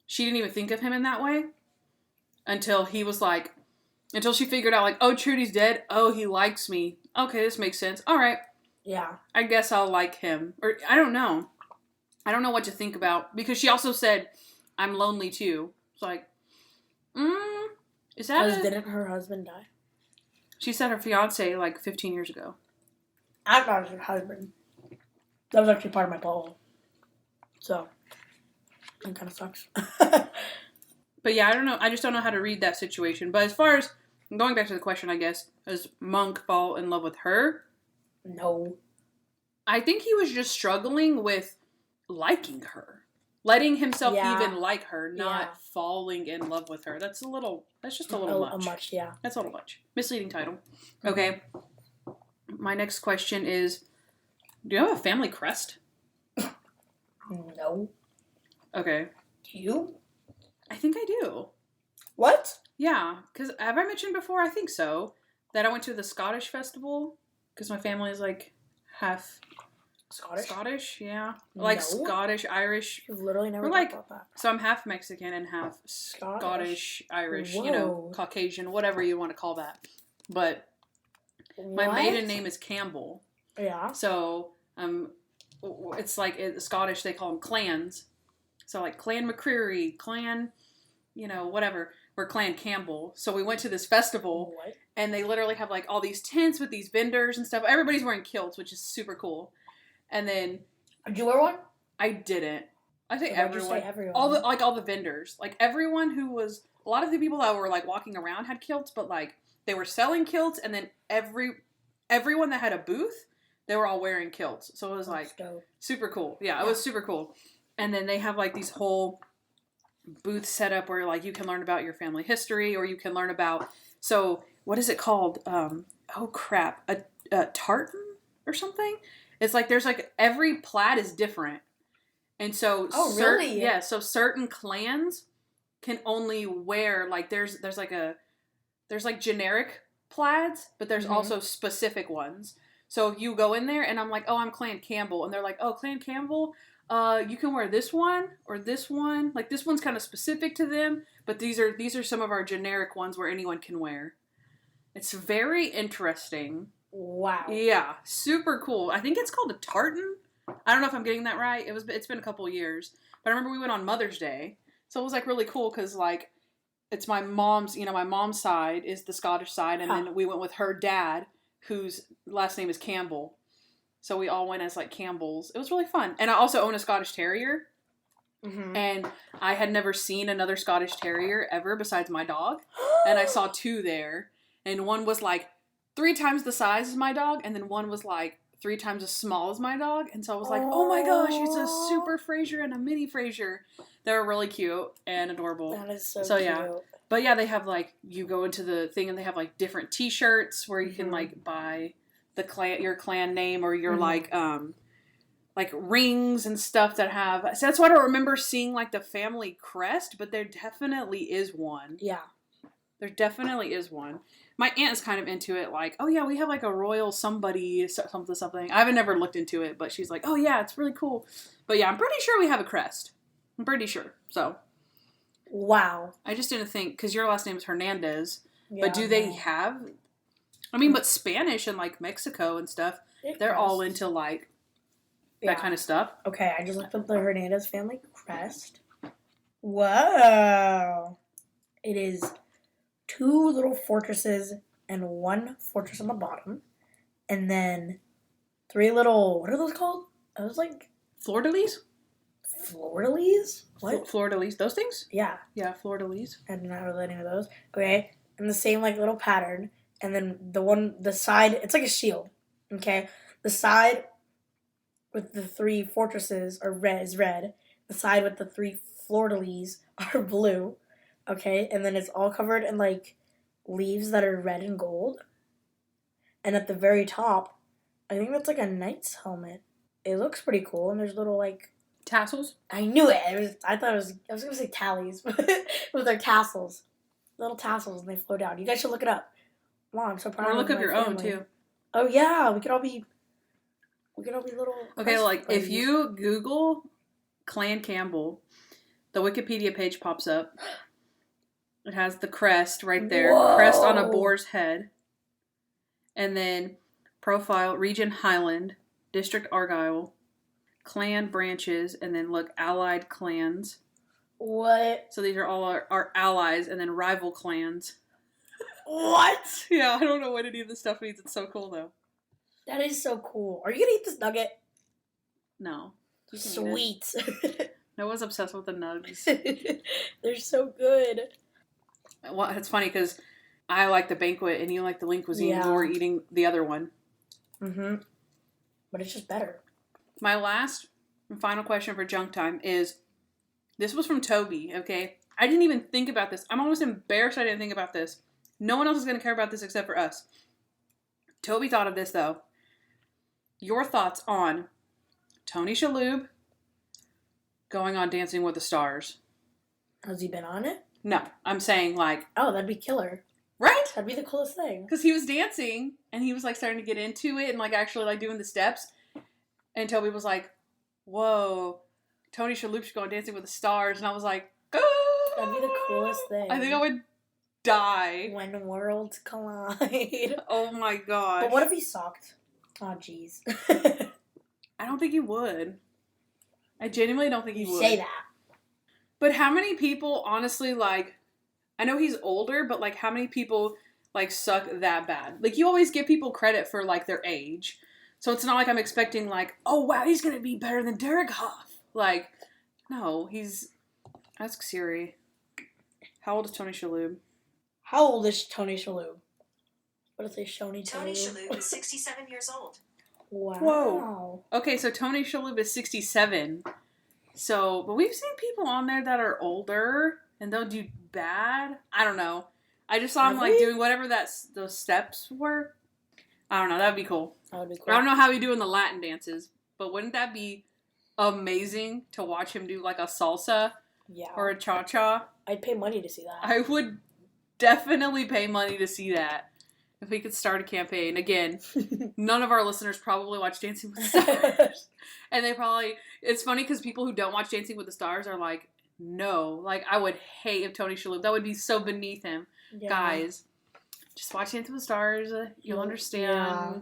she didn't even think of him in that way until he was like, Until she figured out, like, oh, Trudy's dead. Oh, he likes me. Okay, this makes sense. All right. Yeah. I guess I'll like him. Or, I don't know. I don't know what to think about. Because she also said, I'm lonely too. It's like, is that Because didn't her husband die? She said her fiance, like, 15 years ago. I thought it was her husband. That was actually part of my poll. So, it kind of sucks. But yeah, I don't know. I just don't know how to read that situation. But as far as, going back to the question, I guess, does Monk fall in love with her? No. I think he was just struggling with liking her. Letting himself even like her, not falling in love with her. That's just a little much. That's a little much. Misleading title. Okay. My next question is, do you have a family crest? No. Okay. Do you? I think I do. What? Yeah, because have I mentioned before? I think so. That I went to the Scottish festival because my family is like half Scottish, yeah. Like Scottish, Irish. You've literally never talked about that. So I'm half Mexican and half Scottish, Irish, Caucasian, whatever you want to call that. But my maiden name is Campbell. Yeah. So it's like in Scottish, they call them clans. So like Clan McCreary, Clan, whatever. We're Clan Campbell. So we went to this festival, and they literally have like all these tents with these vendors and stuff. Everybody's wearing kilts, which is super cool. And then, did you wear one? I didn't. I think everyone. All the vendors, like everyone who was, a lot of the people that were like walking around had kilts, but like they were selling kilts, and then everyone that had a booth, they were all wearing kilts. So it was like super cool. Yeah, it was super cool. And then they have like these whole booth set up where like you can learn about your family history, or you can learn about, so what is it called? Oh crap, a tartan or something? It's like there's like every plaid is different. And so really? Yeah, so certain clans can only wear like there's like generic plaids, but there's also specific ones. So you go in there and I'm like, "Oh, I'm Clan Campbell." And they're like, "Oh, Clan Campbell, you can wear this one or this one. Like this one's kind of specific to them, but these are some of our generic ones where anyone can wear." It's very interesting. Wow. Yeah, super cool. I think it's called a tartan. I don't know if I'm getting that right. It's been a couple years, but I remember we went on Mother's Day, so it was like really cool because like it's my mom's. My mom's side is the Scottish side, and then we went with her dad, whose last name is Campbell. So we all went as like Campbells. It was really fun, and I also own a Scottish Terrier, and I had never seen another Scottish Terrier ever besides my dog, and I saw two there, and one was like 3 times the size as my dog, and then one was like 3 times as small as my dog, and so I was like, oh my gosh, it's a super Fraser and a mini Fraser. They were really cute and adorable. That is so cute. Yeah. But yeah, they have like, you go into the thing and they have like different t-shirts where you can like buy your clan name, or your like rings and stuff that have, so that's why I don't remember seeing like the family crest, but there definitely is one. Yeah. There definitely is one. My aunt is kind of into it, like, oh yeah, we have like a royal somebody, something. I haven't never looked into it, but she's like, oh yeah, it's really cool. But yeah, I'm pretty sure we have a crest. I'm pretty sure. So. Wow. I just didn't think, because your last name is Hernandez, but do they have, but Spanish and like Mexico and stuff, they're all into like that kind of stuff. Okay, I just looked up the Hernandez family crest. Whoa. It is 2 little fortresses and 1 fortress on the bottom. And then 3 little, what are those called? I was like... Fleur-de-lis? Fleur-de-lis? What? Fleur-de-lis. Those things? Yeah. Yeah, fleur-de-lis. I did not know any of those. Okay. And the same like little pattern. And then the side, it's like a shield. Okay. The side with the 3 fortresses is red. The side with the 3 fleur-de-lis are blue. Okay, and then it's all covered in, like, leaves that are red and gold. And at the very top, I think that's, like, a knight's helmet. It looks pretty cool, and there's little, like... Tassels? I knew it! I was going to say tallies, but with their tassels. Little tassels, and they float down. You guys should look it up. Wow, I'm so proud of my Or look up your family. own, too. Oh, yeah, we could all be little... Okay, like, if you Google Clan Campbell, the Wikipedia page pops up. It has the crest right there. Whoa. Crest on a boar's head. And then profile, region Highland, district Argyle, clan branches, and then look, allied clans. What? So these are all our allies, and then rival clans. What? Yeah, I don't know what any of this stuff means. It's so cool, though. That is so cool. Are you going to eat this nugget? No. You can eat Sweet. it. Noah's obsessed with the nugs. They're so good. Well, it's funny because I like the banquet and you like the lean cuisine. Yeah. We're eating the other one. Mm-hmm. But it's just better. My last and final question for junk time is, this was from Toby, okay? I didn't even think about this. I'm almost embarrassed I didn't think about this. No one else is going to care about this except for us. Toby thought of this, though. Your thoughts on Tony Shalhoub going on Dancing with the Stars? Has he been on it? No, I'm saying like... Oh, that'd be killer. Right? That'd be the coolest thing. Because he was dancing, and he was like starting to get into it and like actually like doing the steps. And Toby was like, whoa, Tony Shalhoub should go on Dancing with the Stars. And I was like, oh! That'd be the coolest thing. I think I would die. When worlds collide. Oh my gosh. But what if he sucked? Oh, jeez. I don't think he would. I genuinely don't think he You would. say that. But how many people, honestly, like, I know he's older, but, like, how many people, like, suck that bad? Like, you always give people credit for, like, their age. So it's not like I'm expecting, like, oh, wow, he's going to be better than Derek Hough. Like, no, he's... Ask Siri. How old is Tony Shalhoub? How old is Tony Shalhoub? What if they Shoni Tony Shalhoub is 67 years old. Wow. Whoa. Okay, so Tony Shalhoub is 67. So, but we've seen people on there that are older and they'll do bad. I don't know. I just saw him like doing whatever those steps were. I don't know. That would be cool. That would be cool. I don't know how he doing the Latin dances, but wouldn't that be amazing to watch him do like a salsa or a cha-cha? I'd pay money to see that. I would definitely pay money to see that. If we could start a campaign. Again, none of our listeners probably watch Dancing with the Stars. And they probably... It's funny because people who don't watch Dancing with the Stars are like, no. Like, I would hate if Tony Shalhoub... That would be so beneath him. Yeah. Guys, just watch Dancing with the Stars. You'll understand. Yeah.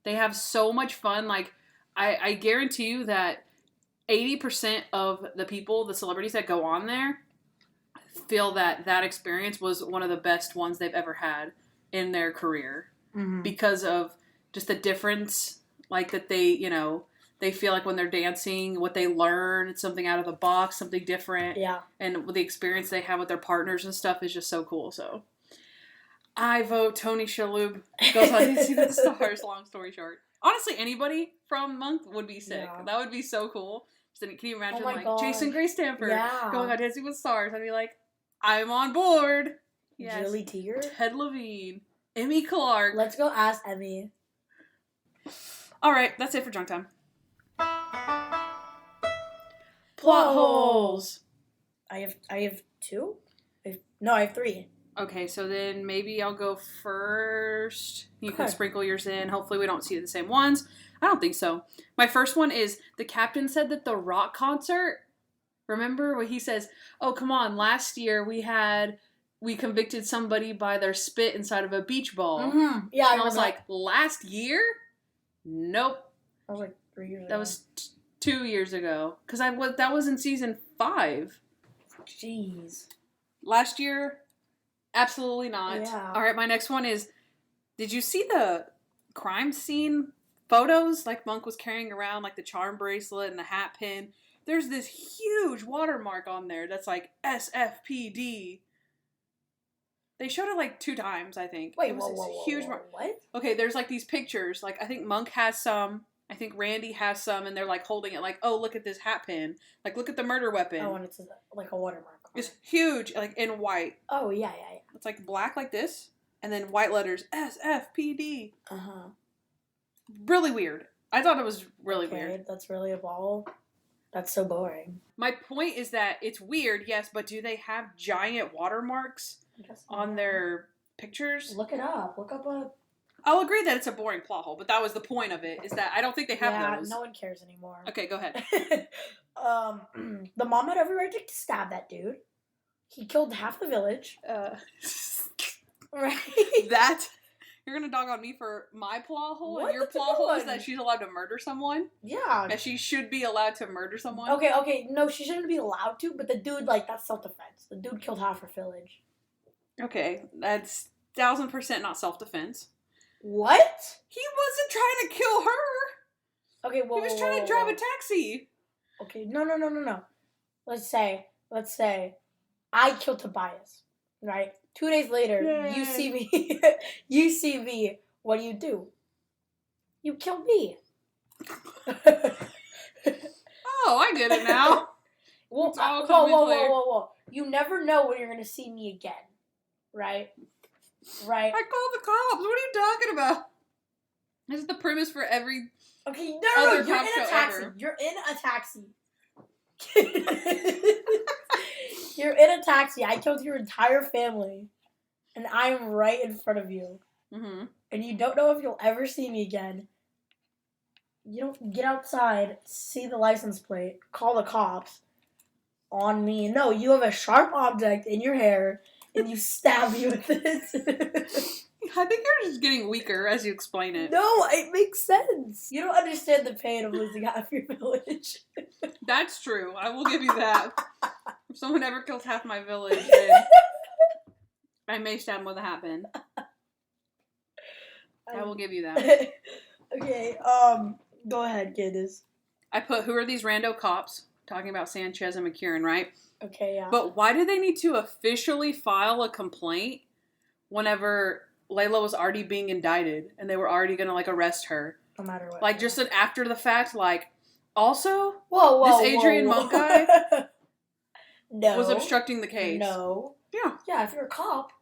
They have so much fun. Like, I guarantee you that 80% of the people, the celebrities that go on there, feel that that experience was one of the best ones they've ever had in their career, because of just the difference, like that they, you know, they feel like when they're dancing, what they learn, it's something out of the box, something different. Yeah. And the experience they have with their partners and stuff is just so cool. So I vote Tony Shalhoub goes on Dancing with the Stars, long story short. Honestly, anybody from Monk would be sick. Yeah. That would be so cool. Can you imagine Jason Gray Stanford going on Dancing with the Stars? I'd be like, I'm on board. Yes. Julie Teeger? Ted Levine. Emmy Clark. Let's go ask Emmy. Alright, that's it for junk time. Plot holes. I have two? I have three. Okay, so then maybe I'll go first. You can sprinkle yours in. Hopefully we don't see the same ones. I don't think so. My first one is, the captain said that the rock concert, remember when he says, oh, come on, last year we convicted somebody by their spit inside of a beach ball. Mm-hmm. Yeah, I was like, last year? Nope. That was like 3 years ago. That was 2 years ago. Because that was in season 5. Jeez. Last year? Absolutely not. Yeah. All right, my next one is, did you see the crime scene photos? Like Monk was carrying around like the charm bracelet and the hat pin. There's this huge watermark on there that's like SFPD. They showed it like 2 times, I think. Wait, whoa, what? Okay, there's like these pictures. Like I think Monk has some. I think Randy has some, and they're like holding it like, oh, look at this hat pin. Like, look at the murder weapon. Oh, and it's like a watermark. It's huge, like in white. Oh, yeah. It's like black like this, and then white letters, SFPD. Uh-huh. Really weird. I thought it was really weird. That's really a ball. That's so boring. My point is that it's weird, yes, but do they have giant watermarks on their pictures? Look it up. Look up a... I'll agree that it's a boring plot hole, but that was the point of it, is that I don't think they have those. No one cares anymore. Okay, go ahead. The mom had every right to stab that dude. He killed half the village. Right? That you're gonna dog on me for my plot hole, What? and your That's a plot good hole is one. that she's allowed to murder someone. Yeah. That she should be allowed to murder someone. Okay. No, she shouldn't be allowed to, but the dude, like, that's self-defense. The dude killed half her village. Okay, that's 1000% not self-defense. What? He wasn't trying to kill her. Okay, well, He was trying to drive a taxi. Okay, no. Let's say I killed Tobias, right? 2 days later, Yay. you see me, what do? You kill me. Oh, I get it now. Well, It's all coming clear. whoa. You never know when you're going to see me again, right? Right? I called the cops. What are you talking about? This is the premise for every... Okay, Other you're cop in show a taxi. ever. You're in a taxi. You're in a taxi. I killed your entire family. And I'm right in front of you. Mm-hmm. And you don't know if you'll ever see me again. You don't get outside, see the license plate, call the cops on me. No, you have a sharp object in your hair, and you stab me with it. I think you're just getting weaker as you explain it. No, it makes sense. You don't understand the pain of losing half your village. That's true. I will give you that. If someone ever kills half my village, then I may stab them with a hat pin. I will give you that. Okay, go ahead, Kandyce. I put, who are these rando cops? Talking about Sanchez and McCurran, right? Okay, yeah. But why do they need to officially file a complaint whenever Layla was already being indicted and they were already going to, like, arrest her? No matter what. Like, just an after the fact, like, also, whoa, this Adrian Monk guy No. was obstructing the case. No. Yeah. Yeah, if you're a cop,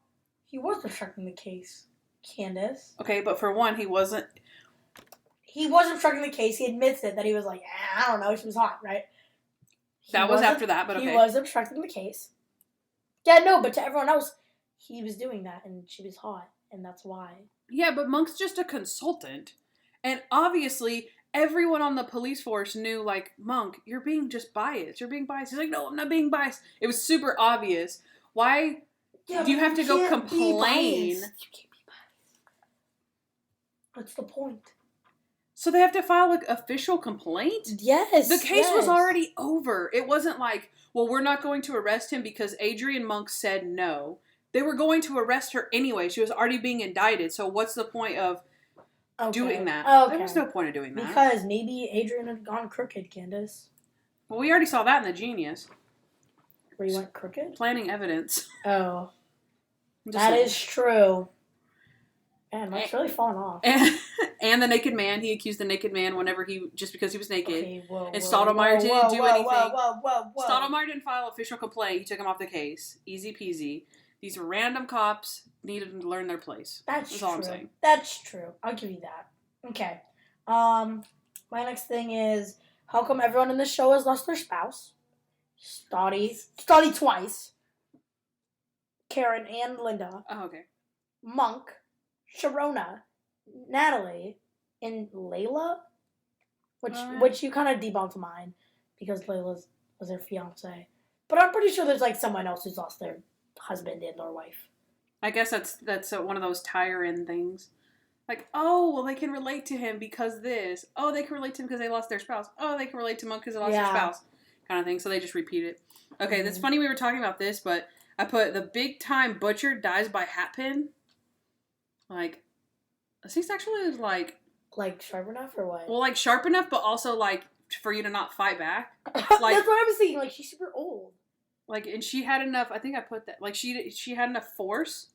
he was obstructing the case, Kandyce. Okay, but for one, he wasn't... He was obstructing the case. He admits it, that he was like, I don't know, she was hot, right? That was after that, but okay. He was obstructing the case. Yeah, no, but to everyone else, he was doing that, and she was hot, and that's why. Yeah, but Monk's just a consultant. And obviously, everyone on the police force knew, like, Monk, you're being just biased. You're being biased. He's like, no, I'm not being biased. It was super obvious. Why Yeah, do you but have to go can't be complain? biased. You can't be biased. What's the point? So they have to file an official complaint? Yes. The case was already over. It wasn't like, well, we're not going to arrest him because Adrian Monk said no. They were going to arrest her anyway. She was already being indicted. So what's the point of doing that? Okay. There was no point of doing that. Because maybe Adrian had gone crooked, Kandyce. Well, we already saw that in The Genius. Where you went crooked? Planning evidence. Oh. I'm just That saying. is true. Man, Mike's really falling off. And the naked man. He accused the naked man just because he was naked. Okay, whoa, And Stottlemyre didn't do anything. Whoa. Stottlemyre didn't file an official complaint. He took him off the case. Easy peasy. These random cops needed to learn their place. That's all true. I'm saying. That's true. I'll give you that. Okay. My next thing is, how come everyone in the show has lost their spouse? Stotty twice. Karen and Linda. Oh, okay. Monk. Sharona. Natalie. And Layla? Which you kind of debunked mine, because Layla was her fiance. But I'm pretty sure there's like someone else who's lost their husband and or wife. I guess that's one of those tire-in things. Like, oh, well, they can relate to him because this. Oh, they can relate to him because they lost their spouse. Oh, they can relate to Monk because they lost their spouse. Kind of thing. So they just repeat it. Okay, That's funny we were talking about this, but I put the big-time butcher dies by hat pin. Like, is he actually like... Like sharp enough or what? Well, like sharp enough, but also like for you to not fight back. That's what I was thinking. Like, she's super old. Like, and she had enough, I think I put that, like, she had enough force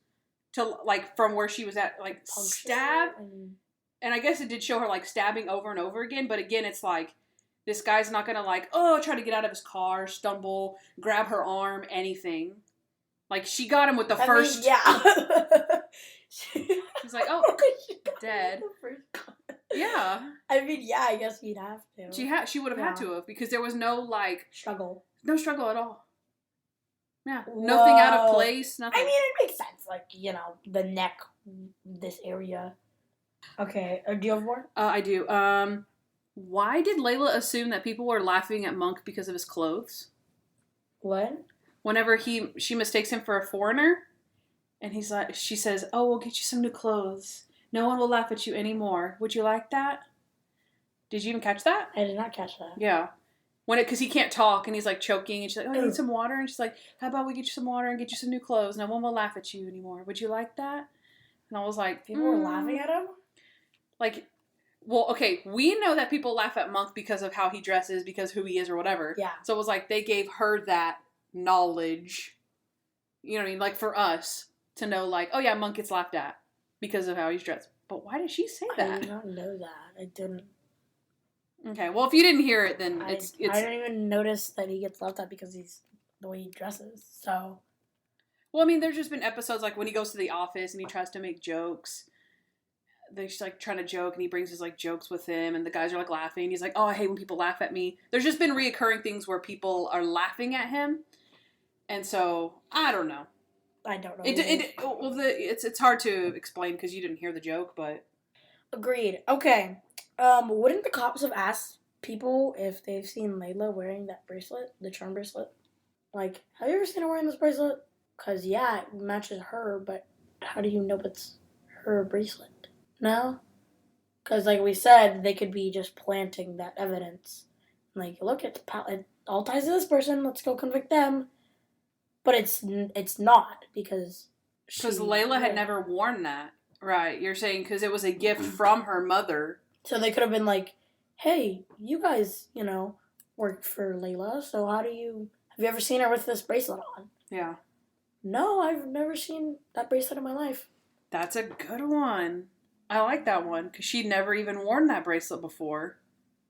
to, like, from where she was at, like, stab. And I guess it did show her, like, stabbing over and over again. But again, it's like, this guy's not going to, like, try to get out of his car, stumble, grab her arm, anything. Like, she got him with the first. He's like, dead. Yeah. I mean, yeah, I guess he'd have to. She would have had to have, because there was no, like. No struggle at all. Yeah. Whoa. Nothing out of place. Nothing. I mean, it makes sense. Like, the neck, this area. Okay. Do you have more? I do. Why did Layla assume that people were laughing at Monk because of his clothes? What? whenever she mistakes him for a foreigner, and she says, "Oh, we'll get you some new clothes. No one will laugh at you anymore. Would you like that?" Did you even catch that? I did not catch that. Yeah. Because he can't talk and he's like choking, and she's like, "Oh, you need some water?" And she's like, "How about we get you some water and get you some new clothes? No one will laugh at you anymore. Would you like that?" And I was like, People were laughing at him? Like, well, okay, we know that people laugh at Monk because of how he dresses, because who he is or whatever. Yeah. So it was like they gave her that knowledge, you know what I mean? Like for us to know, like, oh yeah, Monk gets laughed at because of how he's dressed. But why did she say that? I did not know that. I didn't. Okay, well, if you didn't hear it, then I didn't even notice that he gets laughed at because he's the way he dresses. So. Well, I mean, there's just been episodes like when he goes to the office and he tries to make jokes. They're just like trying to joke and he brings his like jokes with him and the guys are like laughing. He's like, "Oh, I hate when people laugh at me." There's just been reoccurring things where people are laughing at him. And so, I don't know. I don't know. It's hard to explain because you didn't hear the joke, but. Agreed. Okay. Wouldn't the cops have asked people if they've seen Layla wearing that bracelet, the charm bracelet? Like, have you ever seen her wearing this bracelet? Because, yeah, it matches her, but how do you know it's her bracelet? No? Because, like we said, they could be just planting that evidence. Like, look, it all ties to this person, let's go convict them. But it's not, because Layla had never worn that. Right, you're saying because it was a gift from her mother. So they could have been like, "Hey, you guys, work for Layla, so have you ever seen her with this bracelet on?" Yeah. No, I've never seen that bracelet in my life. That's a good one. I like that one, because she'd never even worn that bracelet before.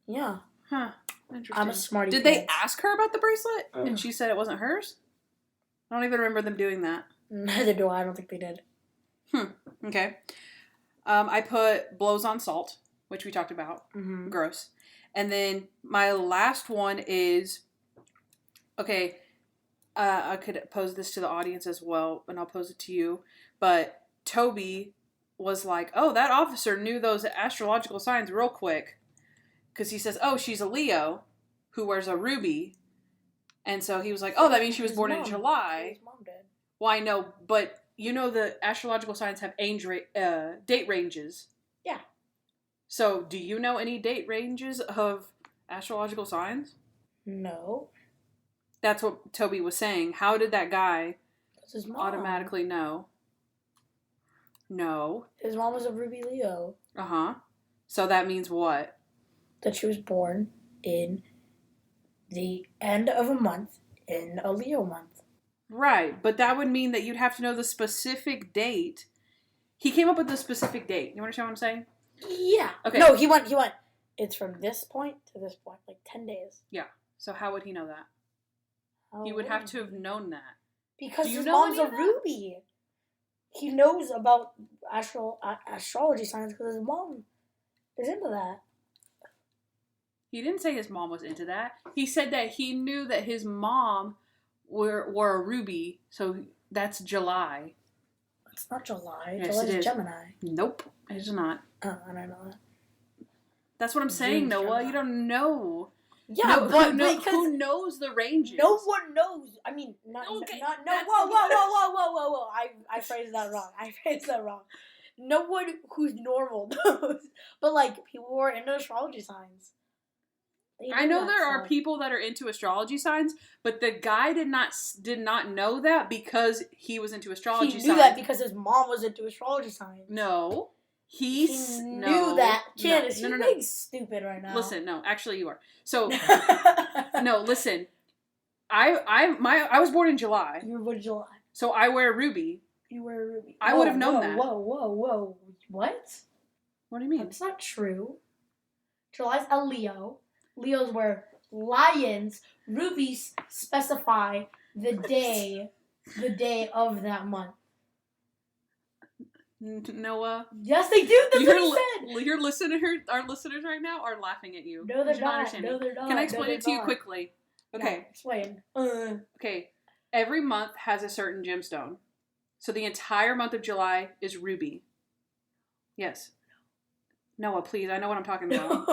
Yeah. Huh. Interesting. I'm a smarty Did pants. they ask her about the bracelet? And she said it wasn't hers? I don't even remember them doing that. Neither do I. I don't think they did. Okay. I put blows on salt, which we talked about. Mm-hmm. Gross. And then my last one is, okay, I could pose this to the audience as well, and I'll pose it to you. But Toby was like, "Oh, that officer knew those astrological signs real quick." Because he says, "Oh, she's a Leo who wears a ruby." And so he was like, "Oh, that means she was born in July." His mom did. Well, I know, but you know the astrological signs have date ranges. Yeah. So, do you know any date ranges of astrological signs? No. That's what Toby was saying. How did that guy His mom. automatically know? No. His mom was a Ruby Leo. Uh-huh. So that means what? That she was born in the end of a month in a Leo month. Right, but that would mean that you'd have to know the specific date. He came up with the specific date. You understand what I'm saying? Yeah. Okay. No, he went. It's from this point to this point, like 10 days. Yeah. So how would he know that? He would have to have known that. Because Do you his know mom's any a of that? Ruby. He knows about astrology signs because his mom is into that. He didn't say his mom was into that. He said that he knew that his mom wore a ruby, so that's July. It's not July. Yes, July it is is. Gemini. Nope, it is not. Oh, I don't know that. That's what I'm saying, June's Noah. Gemini. You don't know. Yeah, No, but who knows the ranges? no one knows. I mean, whoa. I phrased that wrong. No one who's normal knows. But, like, people who are into astrology signs. I know there are people that are into astrology signs, but the guy did not know that because he was into astrology signs. He knew that because his mom was into astrology signs. No. He knew that. Candace, no. you're being stupid right now. Listen, no, actually you are. So, no, listen. I was born in July. You were born in July. So I wear a ruby. You wear a ruby. I would have known that. Whoa. What? What do you mean? That's not true. July's a Leo. Leos wear lions. Rubies specify the day of that month. Noah. Yes, they do. That's what he said. Our listeners right now are laughing at you. No, they're You're not. understanding. No, they're not. Can I explain No, it to you they're not. quickly? Okay. Yeah, explain. Okay. Every month has a certain gemstone. So the entire month of July is ruby. Yes. Noah, please. I know what I'm talking about.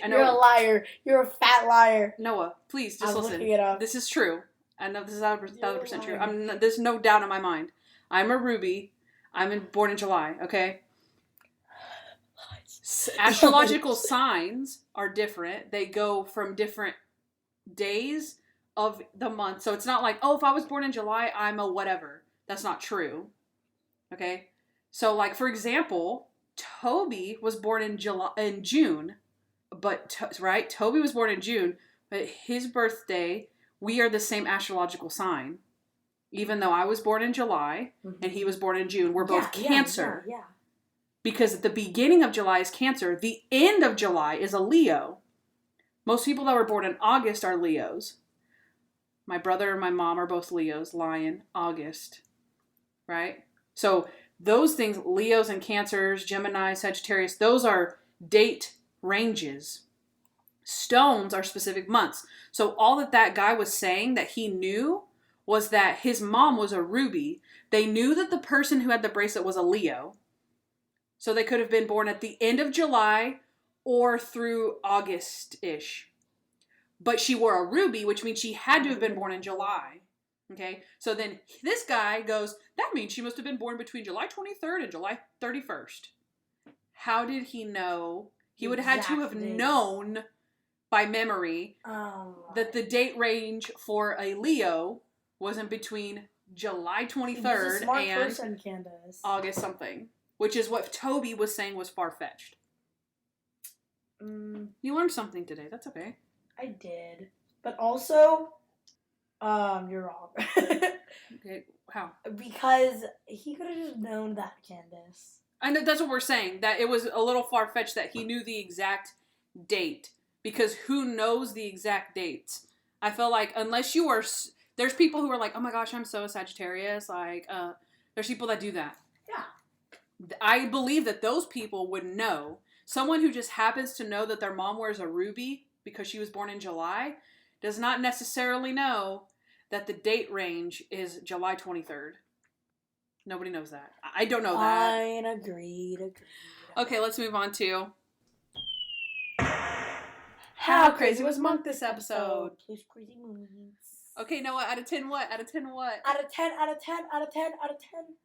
I know. You're a liar. You're a fat liar. Noah, please, just I'm listen. looking it up. This is true. I know this is 1,000% true. There's no doubt in my mind. I'm a Ruby. Born in July, okay? Astrological signs are different. They go from different days of the month. So it's not like, oh, if I was born in July, I'm a whatever. That's not true. Okay? So, like, for example, Toby was born in June. Right? Toby was born in June, but his birthday, we are the same astrological sign. Even though I was born in July and he was born in June, we're both Cancer. Yeah. Because at the beginning of July is Cancer. The end of July is a Leo. Most people that were born in August are Leos. My brother and my mom are both Leos. Lion, August. Right? So those things, Leos and Cancers, Gemini, Sagittarius, those are date ranges. Stones are specific months. So all that guy was saying that he knew was that his mom was a Ruby. They knew that the person who had the bracelet was a Leo. So they could have been born at the end of July or through August-ish. But she wore a Ruby, which means she had to have been born in July. Okay? So then this guy goes, that means she must have been born between July 23rd and July 31st. How did he know? He would have had to have known by memory that the date range for a Leo wasn't between July 23rd and August something. Which is what Toby was saying was far-fetched. You learned something today. That's okay. I did. But also, you're wrong. Okay, how? Because he could have just known that, Candyce. I know that's what we're saying. That it was a little far-fetched that he knew the exact date. Because who knows the exact dates? I feel like unless you are... There's people who are like, oh my gosh, I'm so a Sagittarius. Like, there's people that do that. Yeah. I believe that those people would know. Someone who just happens to know that their mom wears a ruby because she was born in July does not necessarily know that the date range is July 23rd. Nobody knows that. I don't know that. Fine, agreed. Okay, let's move on to... How crazy was Monk this episode? Please, crazy moments. Okay, Noah, out of 10 what? Out of 10 what? Out of 10, out of 10, out of 10, out of 10.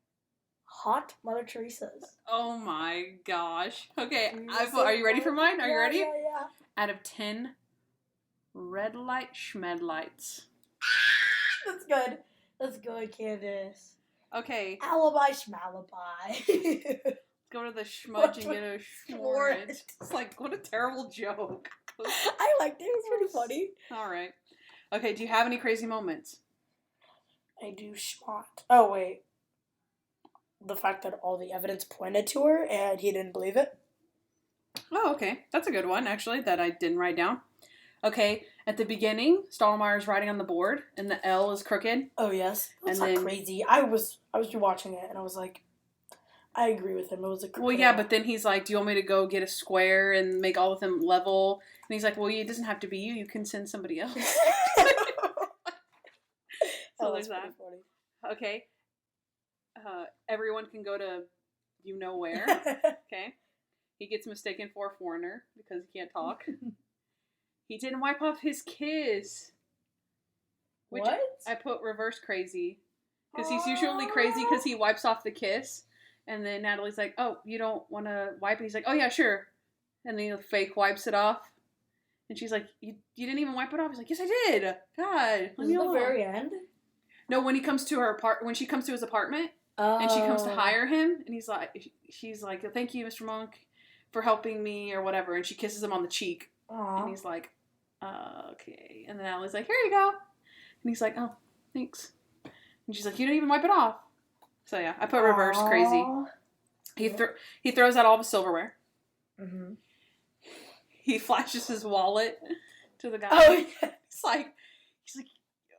Hot Mother Teresa's. Oh my gosh. Okay, are you ready for mine? Are you ready? Yeah. Out of 10 red light schmed lights. That's good, Candyce. Okay. Alibi schmalibi. Go to the schmudge and get a schmorage. It's like, what a terrible joke. I liked it. It was pretty funny. All right. Okay, do you have any crazy moments? I do schmot. Oh, wait. The fact that all the evidence pointed to her and he didn't believe it. Oh, okay. That's a good one, actually, that I didn't write down. Okay, at the beginning, Stottlemeyer's writing on the board, and the L is crooked. Oh, yes. That's not crazy. I was watching it, and I was like, I agree with him. It was a crooked Well, yeah, but then he's like, do you want me to go get a square and make all of them level? And he's like, well, it doesn't have to be you. You can send somebody else. So there's that. Funny. Okay. Everyone can go to you know where. Okay. He gets mistaken for a foreigner because he can't talk. He didn't wipe off his kiss. Which What? I put reverse crazy. Because he's usually crazy because he wipes off the kiss. And then Natalie's like, oh, you don't want to wipe it? He's like, oh, yeah, sure. And then he fake wipes it off. And she's like, you didn't even wipe it off? He's like, yes, I did. God. Was it the very end? No, when he comes to when she comes to his apartment. And she comes to hire him. And she's like, thank you, Mr. Monk, for helping me or whatever. And she kisses him on the cheek. Aww. And he's like, okay. And then Natalie's like, here you go. And he's like, oh, thanks. And she's like, you didn't even wipe it off. So yeah, I put reverse crazy. He throws out all the silverware. Mm-hmm. He flashes his wallet to the guy. Oh yeah. He's like,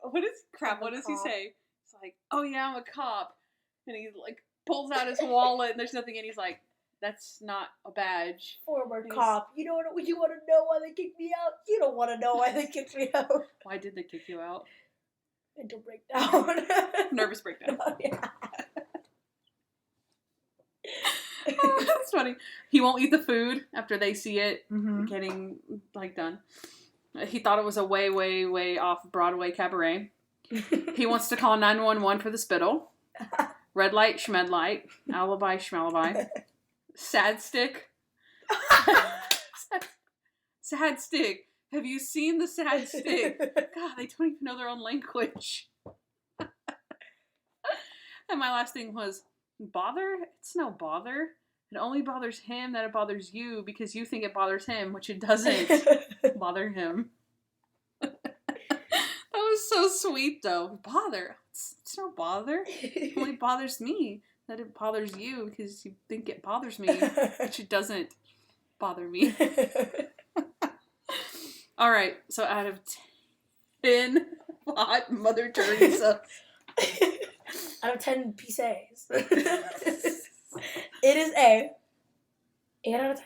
what does he say? He's like, oh yeah, I'm a cop. And he like pulls out his wallet and there's nothing in. He's like, that's not a badge. Former cop. You want to know why they kicked me out? You don't want to know why they kicked me out. Why did they kick you out? Mental breakdown. Nervous breakdown. Oh, yeah. That's funny. He won't eat the food after they see it Mm-hmm. getting like done. He thought it was a way, way, way off Broadway cabaret. He wants to call 911 for the spittle. Red light, schmed light. Alibi, schmalibi. Sad stick. Sad stick. Have you seen the sad stick? God, they don't even know their own language. And my last thing was, bother? It's no bother. It only bothers him that it bothers you because you think it bothers him, which it doesn't bother him. That was so sweet, though. Bother? It's no bother. It only bothers me that it bothers you because you think it bothers me, which it doesn't bother me. All right, so out of 10 hot Mother Teresa. Out of 10 pieces. It is a 8 out of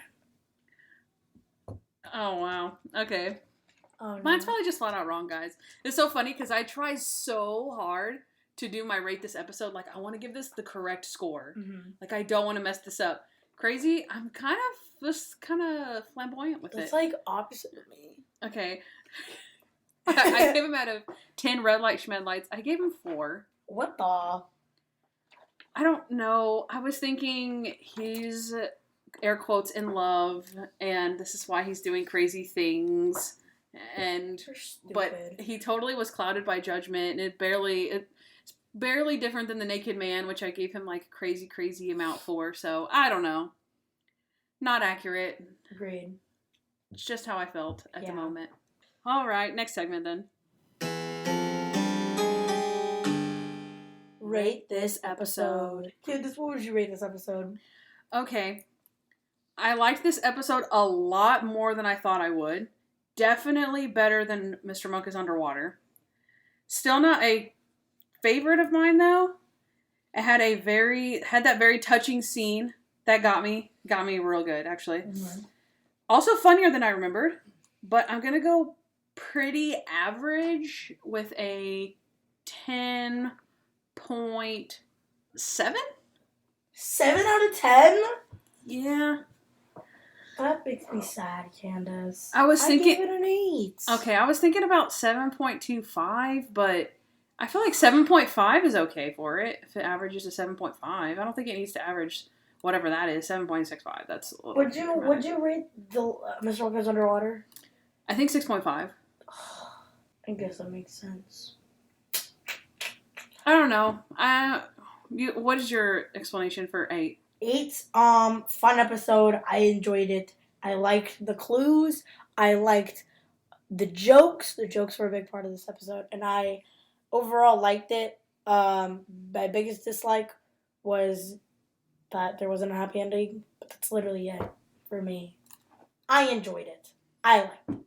10. Oh, wow. Okay. Oh, no. Mine's probably just flat out wrong, guys. It's so funny because I try so hard to do my rate this episode. Like, I want to give this the correct score. Mm-hmm. Like, I don't want to mess this up. Crazy, I'm kind of flamboyant with it. It's like opposite of me. Okay. I gave him out of 10 red light schmed lights. I gave him 4. What the? I don't know. I was thinking he's, air quotes, in love, and this is why he's doing crazy things. And but he totally was clouded by judgment, and it's barely different than the Naked Man, which I gave him like crazy amount for. So I don't know. Not accurate. Agreed. It's just how I felt at the moment. All right, next segment then. Rate this episode. Dude, what would you rate this episode? Okay. I liked this episode a lot more than I thought I would. Definitely better than Mr. Monk is Underwater. Still not a favorite of mine, though. It had that very touching scene that got me real good, actually. Mm-hmm. Also funnier than I remembered, but I'm going to go pretty average with a 10.7? 7 out of 10? Yeah. That makes me sad, Candace. I gave it an 8. Okay, I was thinking about 7.25, but I feel like 7.5 is okay for it. If it averages to 7.5, I don't think it needs to average whatever that is, 7.65. That's a little Would you rate the Mr. Monk is Underwater? I think 6.5. I guess that makes sense. I don't know. What is your explanation for 8? 8, fun episode. I enjoyed it. I liked the clues. I liked the jokes. The jokes were a big part of this episode, and I overall liked it. My biggest dislike was that there wasn't a happy ending, but that's literally it for me. I enjoyed it. I liked it.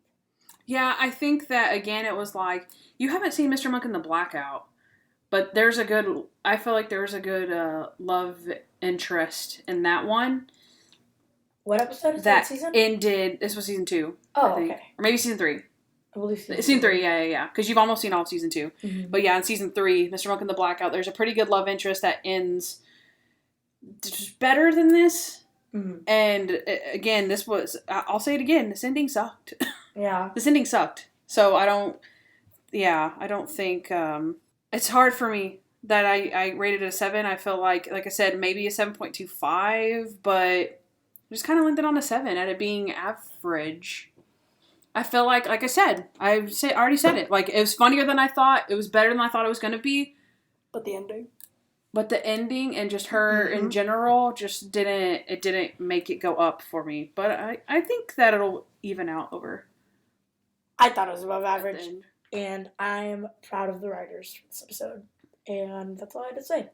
Yeah, I think that, again, it was like, you haven't seen Mr. Monk in the Blackout, but I feel like there's a good love interest in that one. What episode is that season? Ended, this was season 2, Oh, I think. okay. Or maybe season 3. I believe Season 3, yeah. Because you've almost seen all of season 2. Mm-hmm. But yeah, in season 3, Mr. Monk in the Blackout, there's a pretty good love interest that ends just better than this. Mm-hmm. And again, I'll say it again, this ending sucked. Yeah. This ending sucked. So I don't think, it's hard for me that I rated it a 7. I feel like I said, maybe a 7.25, but I just kind of landed on a 7 at it being average. I feel like I said, I already said it. Like, it was funnier than I thought. It was better than I thought it was going to be. But the ending? But the ending and just her in general just didn't make it go up for me. But I think that it'll even out over. I thought it was above average. And I'm proud of the writers for this episode. And that's all I had to say.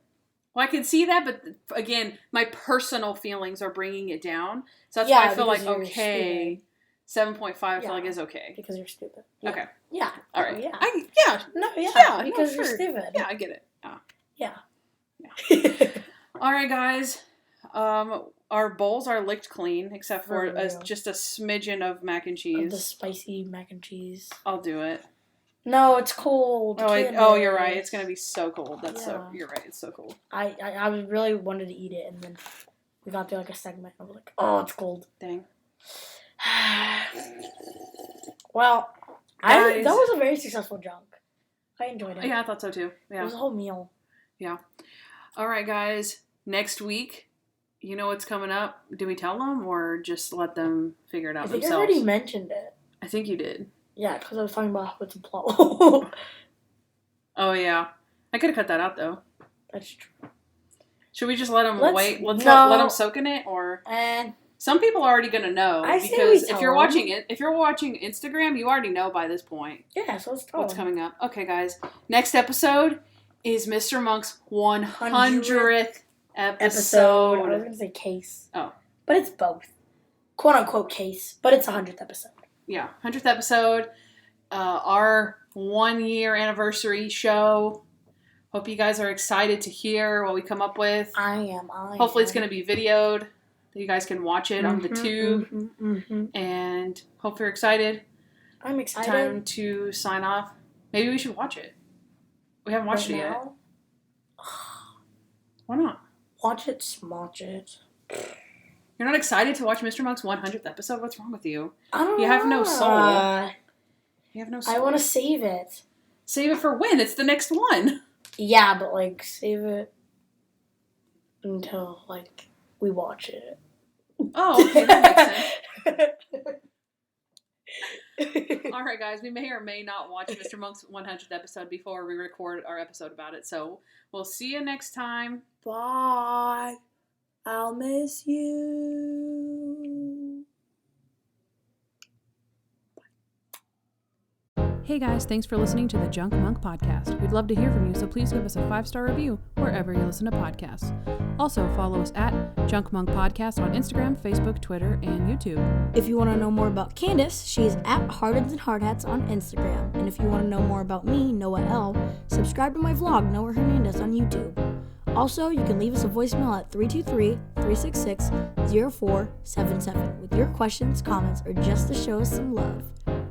Well, I can see that, but again, my personal feelings are bringing it down. So that's why I feel like, okay, 7.5 I feel like is okay. Because you're stupid. Yeah. Okay. Yeah. All right. Yeah. Yeah, because you're stupid. Yeah, I get it. Yeah. All right, guys. Our bowls are licked clean, except for just a smidgen of mac and cheese. Of the spicy mac and cheese. I'll do it. No, it's cold. Oh, you're right. It's gonna be so cold. You're right. It's so cold. I really wanted to eat it, and then we got through like a segment. I was like, oh, it's cold. Dang. Well, that was a very successful junk. I enjoyed it. Yeah, I thought so too. It Yeah. was a whole meal. Yeah. All right, guys. Next week, you know what's coming up? Do we tell them or just let them figure it out I think themselves? I already mentioned it. I think you did. Yeah, because I was talking about how it's a plot. Oh, yeah. I could have cut that out, though. That's true. Should we just let them wait? Let's no. let them soak in it, or And some people are already gonna know I say because we tell if you're 'em. watching it, if you're watching Instagram, you already know by this point yeah, so let's tell what's them. coming up. Okay, guys. Next episode is Mr. Monk's 100th episode. I was gonna say case. Oh. But it's both. Quote unquote case, but it's 100th episode. Yeah, 100th episode. Our 1 year anniversary show. Hope you guys are excited to hear what we come up with. I am. Hopefully it's going to be videoed. That you guys can watch it on the tube. Mm-hmm. And hope you're excited. I'm excited. Time to sign off. Maybe we should watch it. We haven't watched it yet. now? Why not? Watch it, smotch it. You're not excited to watch Mr. Monk's 100th episode? What's wrong with you? I don't know. You have no soul. You have no soul. I want to save it. Save it for when? It's the next one. Yeah, but like save it until like we watch it. Oh, okay, that makes sense. All right, guys, we may or may not watch Mr. Monk's 100th episode before we record our episode about it. So we'll see you next time. Bye. I'll miss you. Hey guys, thanks for listening to the Junk Monk Podcast. We'd love to hear from you, so please give us a 5-star review wherever you listen to podcasts. Also, follow us at Junk Monk Podcast on Instagram, Facebook, Twitter, and YouTube. If you want to know more about Kandyce, she's at Hardens and Hardhats on Instagram. And if you want to know more about me, Noah L., subscribe to my vlog, Noah Hernandez, on YouTube. Also, you can leave us a voicemail at 323-366-0477 with your questions, comments, or just to show us some love.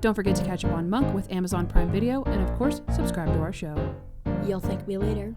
Don't forget to catch up on Monk with Amazon Prime Video, and of course, subscribe to our show. You'll thank me later.